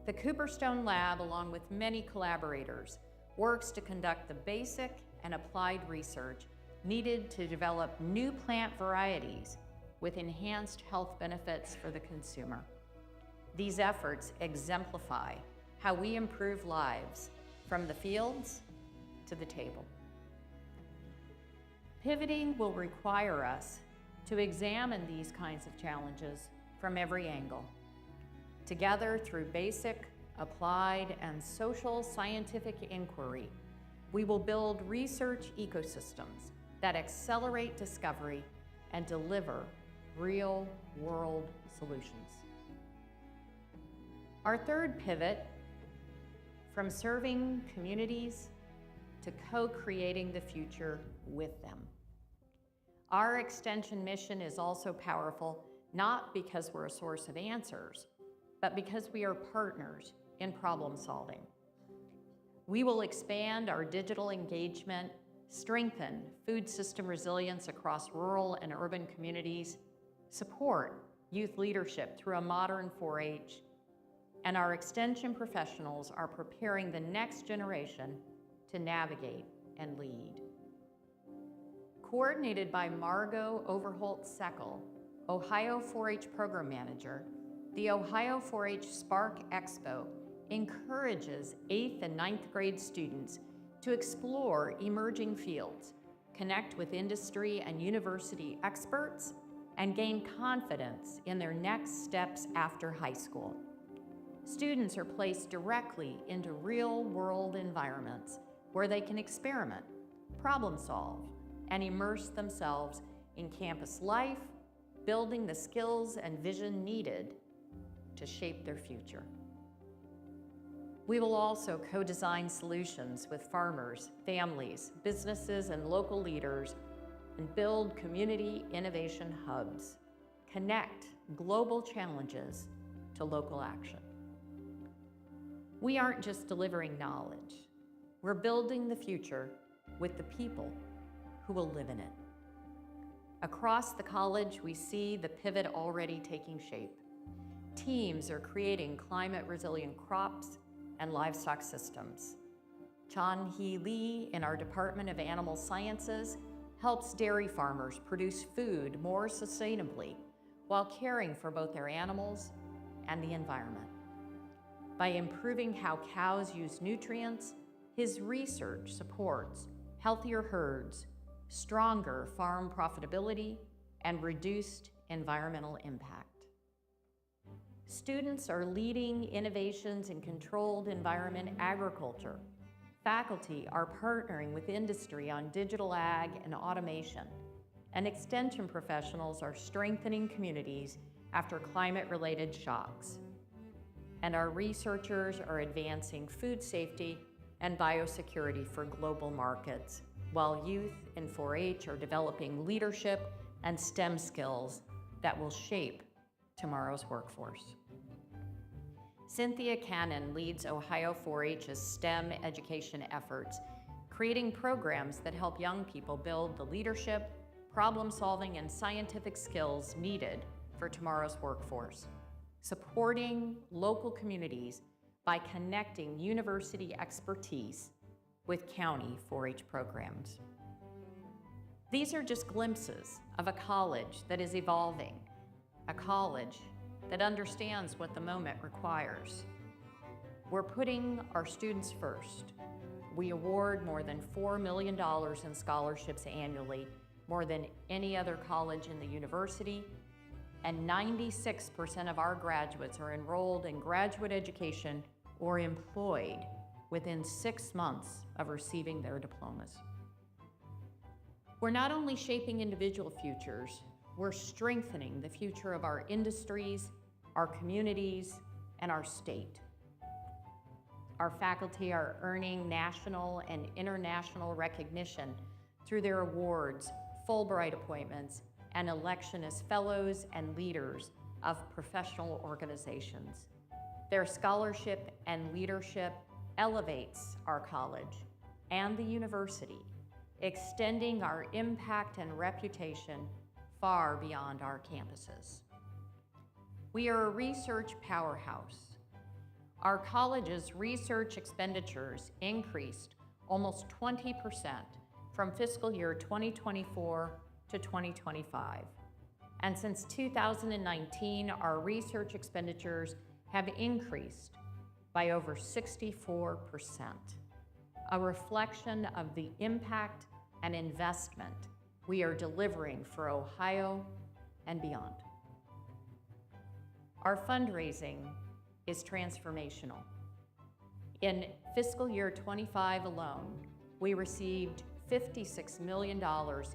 The Cooperstone Lab, along with many collaborators, works to conduct the basic and applied research needed to develop new plant varieties with enhanced health benefits for the consumer. These efforts exemplify how we improve lives from the fields to the table. Pivoting will require us to examine these kinds of challenges from every angle. Together, through basic, applied, and social scientific inquiry, we will build research ecosystems that accelerate discovery and deliver real-world solutions. Our third pivot, from serving communities to co-creating the future with them. Our extension mission is also powerful, not because we're a source of answers, but because we are partners in problem solving. We will expand our digital engagement, strengthen food system resilience across rural and urban communities, support youth leadership through a modern 4-H, and our extension professionals are preparing the next generation to navigate and lead. Coordinated by Margot Overholt-Seckel, Ohio 4-H Program Manager, the Ohio 4-H Spark Expo encourages 8th and 9th grade students to explore emerging fields, connect with industry and university experts, and gain confidence in their next steps after high school. Students are placed directly into real-world environments where they can experiment, problem solve, and immerse themselves in campus life, building the skills and vision needed to shape their future. We will also co-design solutions with farmers, families, businesses, and local leaders, and build community innovation hubs. Connect global challenges to local action. We aren't just delivering knowledge. We're building the future with the people who will live in it. Across the college, we see the pivot already taking shape. Teams are creating climate-resilient crops and livestock systems. Chan-Hee Lee in our Department of Animal Sciences helps dairy farmers produce food more sustainably while caring for both their animals and the environment. By improving how cows use nutrients, his research supports healthier herds, stronger farm profitability, and reduced environmental impact. Students are leading innovations in controlled environment agriculture. Faculty are partnering with industry on digital ag and automation, and extension professionals are strengthening communities after climate-related shocks. And our researchers are advancing food safety and biosecurity for global markets, while youth in 4-H are developing leadership and STEM skills that will shape tomorrow's workforce. Cynthia Cannon leads Ohio 4-H's STEM education efforts, creating programs that help young people build the leadership, problem-solving, and scientific skills needed for tomorrow's workforce, supporting local communities by connecting university expertise with county 4-H programs. These are just glimpses of a college that is evolving, a college that understands what the moment requires. We're putting our students first. We award more than $4 million in scholarships annually, more than any other college in the university, and 96% of our graduates are enrolled in graduate education or employed within 6 months of receiving their diplomas. We're not only shaping individual futures, we're strengthening the future of our industries, our communities, and our state. Our faculty are earning national and international recognition through their awards, Fulbright appointments, and election as fellows and leaders of professional organizations. Their scholarship and leadership elevates our college and the university, extending our impact and reputation far beyond our campuses. We are a research powerhouse. Our college's research expenditures increased almost 20% from fiscal year 2024 to 2025. And since 2019, our research expenditures have increased by over 64%, a reflection of the impact and investment we are delivering for Ohio and beyond. Our fundraising is transformational. In fiscal year 25 alone, we received $56 million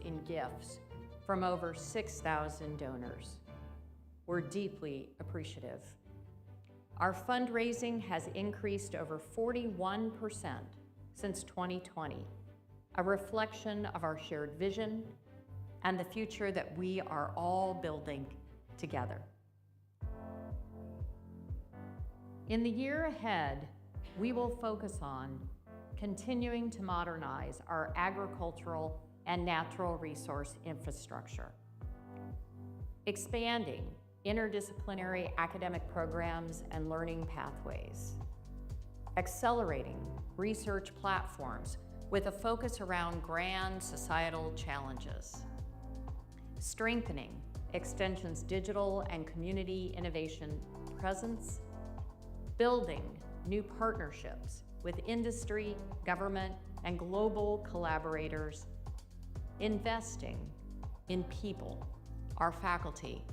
in gifts from over 6,000 donors. We're deeply appreciative. Our fundraising has increased over 41% since 2020, a reflection of our shared vision and the future that we are all building together. In the year ahead, we will focus on continuing to modernize our agricultural and natural resource infrastructure, expanding interdisciplinary academic programs and learning pathways, accelerating research platforms with a focus around grand societal challenges, strengthening Extension's digital and community innovation presence, building new partnerships with industry, government, and global collaborators, investing in people, our faculty,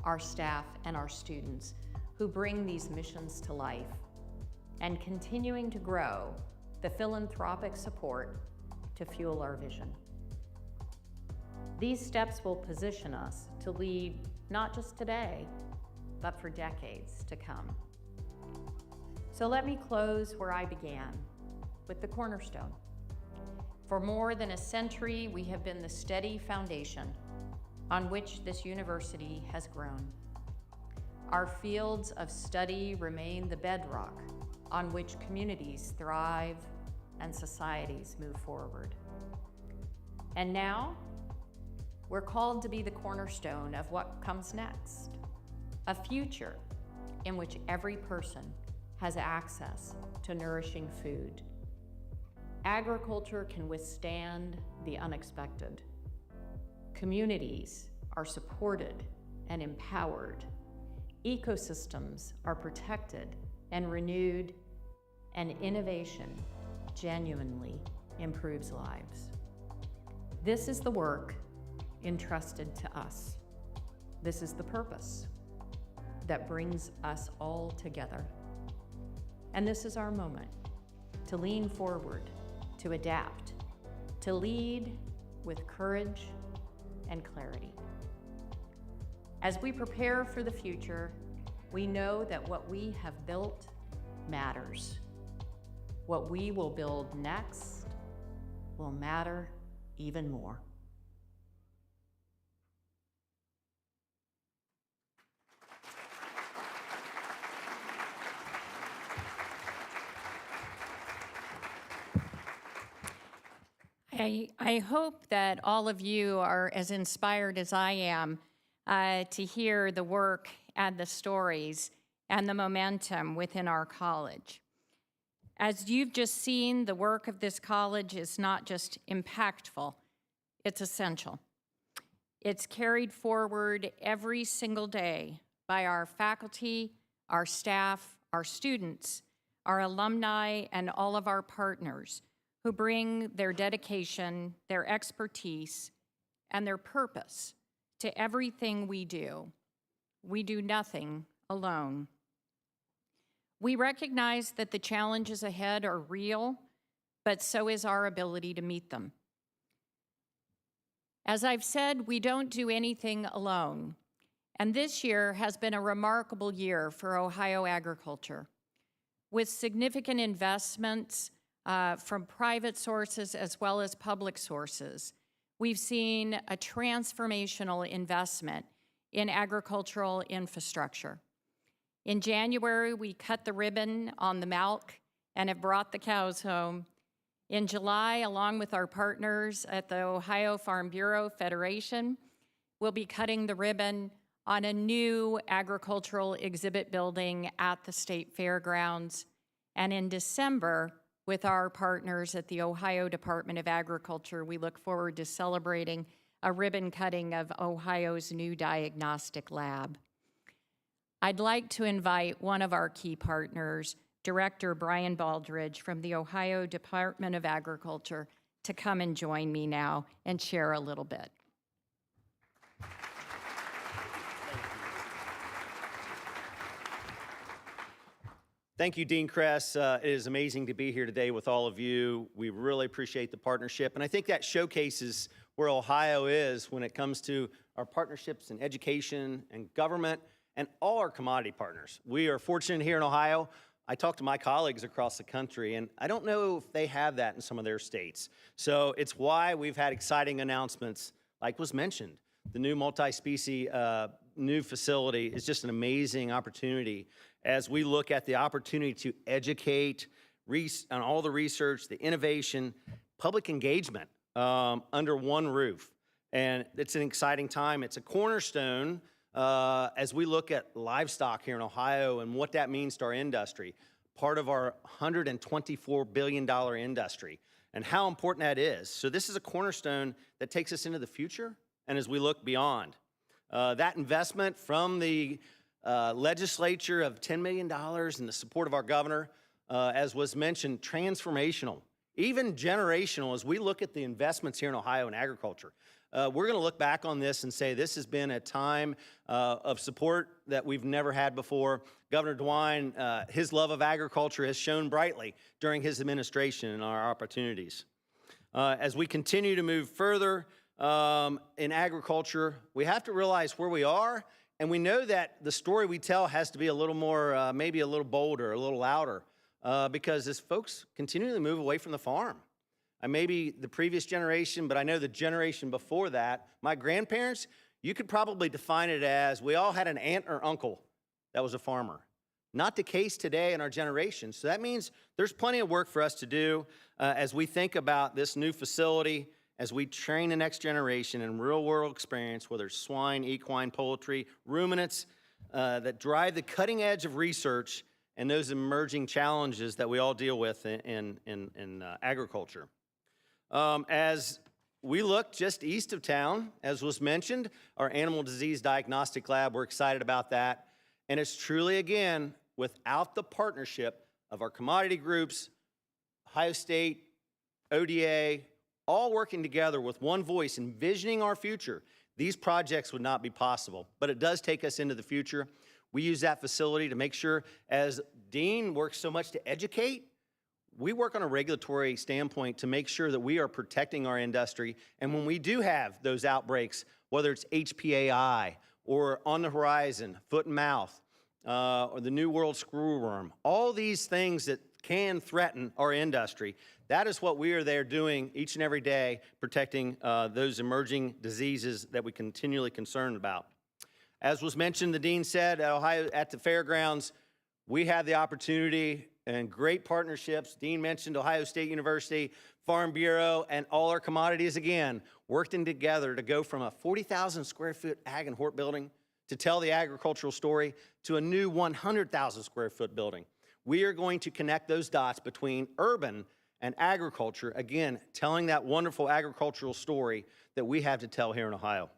our staff, and our students who bring these missions to life, and continuing to grow the philanthropic support to fuel our vision. These steps will position us to lead not just today, but for decades to come. So let me close where I began, with the cornerstone. For more than a century, we have been the steady foundation on which this university has grown. Our fields of study remain the bedrock on which communities thrive and societies move forward. And now, we're called to be the cornerstone of what comes next, a future in which every person has access to nourishing food. Agriculture can withstand the unexpected. Communities are supported and empowered. Ecosystems are protected and renewed, and innovation genuinely improves lives. This is the work entrusted to us. This is the purpose that brings us all together. And this is our moment to lean forward, to adapt, to lead with courage and clarity. As we prepare for the future, we know that what we have built matters. What we will build next will matter even more. I hope that all of you are as inspired as I am to hear the work and the stories and the momentum within our college. As you've just seen, the work of this college is not just impactful, it's essential. It's carried forward every single day by our faculty, our staff, our students, our alumni, and all of our partners who bring their dedication, their expertise, and their purpose to everything we do. We do nothing alone. We recognize that the challenges ahead are real, but so is our ability to meet them. As I've said, we don't do anything alone, and this year has been a remarkable year for Ohio agriculture, with significant investments from private sources as well as public sources. We've seen a transformational investment in agricultural infrastructure. In January, we cut the ribbon on the milk and have brought the cows home. In July, along with our partners at the Ohio Farm Bureau Federation, we'll be cutting the ribbon on a new agricultural exhibit building at the state fairgrounds. And in December, with our partners at the Ohio Department of Agriculture, we look forward to celebrating a ribbon cutting of Ohio's new diagnostic lab. I'd like to invite one of our key partners, Director Brian Baldridge from the Ohio Department of Agriculture, to come and join me now and share a little bit. Thank you, Dean Kress. It is amazing to be here today with all of you. We really appreciate the partnership, and I think that showcases where Ohio is when it comes to our partnerships in education and government and all our commodity partners. We are fortunate here in Ohio. I talk to my colleagues across the country, and I don't know if they have that in some of their states. So it's why we've had exciting announcements, like was mentioned. The new multi-species new facility is just an amazing opportunity as we look at the opportunity to educate on all the research, the innovation, public engagement under one roof. And it's an exciting time. It's a cornerstone as we look at livestock here in Ohio and what that means to our industry, part of our $124 billion industry, and how important that is. So this is a cornerstone that takes us into the future and as we look beyond. That investment from the legislature of $10 million and the support of our governor, as was mentioned, transformational, even generational as we look at the investments here in Ohio in agriculture. We're going to look back on this and say this has been a time of support that we've never had before. Governor DeWine, his love of agriculture has shone brightly during his administration and our opportunities. As we continue to move further in agriculture, we have to realize where we are, and we know that the story we tell has to be a little more, maybe a little bolder, a little louder, because as folks continue to move away from the farm, maybe the previous generation, but I know the generation before that, my grandparents, you could probably define it as we all had an aunt or uncle that was a farmer. Not the case today in our generation. So that means there's plenty of work for us to do as we think about this new facility, as we train the next generation in real-world experience, whether it's swine, equine, poultry, ruminants, that drive the cutting edge of research and those emerging challenges that we all deal with in agriculture. As we look just east of town, as was mentioned, our animal disease diagnostic lab. We're excited about that. And it's truly, again, without the partnership of our commodity groups, Ohio State, ODA, all working together with one voice, envisioning our future, these projects would not be possible. But it does take us into the future. We use that facility to make sure, as Dean works so much to educate, we work on a regulatory standpoint to make sure that we are protecting our industry. And when we do have those outbreaks, whether it's HPAI or on the horizon, foot and mouth, or the New World screwworm, all these things that can threaten our industry, that is what we are there doing each and every day, protecting those emerging diseases that we continually concerned about. As was mentioned, the Dean said at Ohio, at the fairgrounds, we have the opportunity and great partnerships. Dean mentioned Ohio State University, Farm Bureau, and all our commodities, again, working together to go from a 40,000 square foot ag and hort building to tell the agricultural story to a new 100,000 square foot building. We are going to connect those dots between urban and agriculture, again, telling that wonderful agricultural story that we have to tell here in Ohio.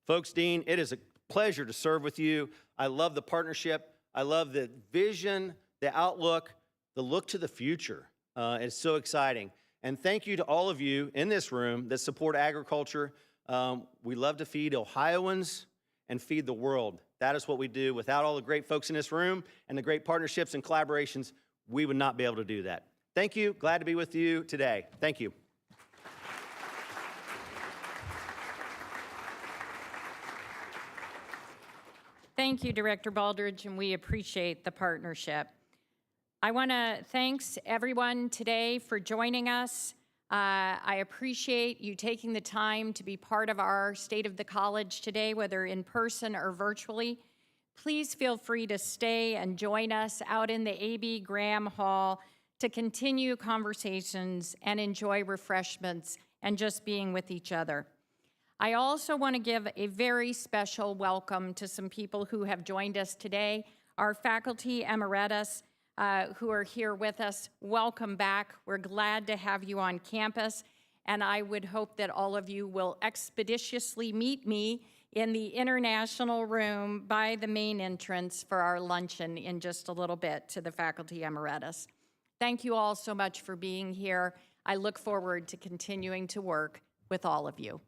Folks, Dean, it is a pleasure to serve with you. I love the partnership. I love the vision, the outlook, the look to the future. It's so exciting. And thank you to all of you in this room that support agriculture. We love to feed Ohioans and feed the world. That is what we do. Without all the great folks in this room and the great partnerships and collaborations, we would not be able to do that. Thank you. Glad to be with you today. Thank you. Thank you, Director Baldridge, and we appreciate the partnership. I want to thanks everyone today for joining us. I appreciate you taking the time to be part of our State of the College today, whether in person or virtually. Please feel free to stay and join us out in the A.B. Graham Hall to continue conversations and enjoy refreshments and just being with each other. I also want to give a very special welcome to some people who have joined us today. Our faculty emeritus who are here with us, welcome back. We're glad to have you on campus, and I would hope that all of you will expeditiously meet me in the international room by the main entrance for our luncheon in just a little bit to the faculty emeritus. Thank you all so much for being here. I look forward to continuing to work with all of you.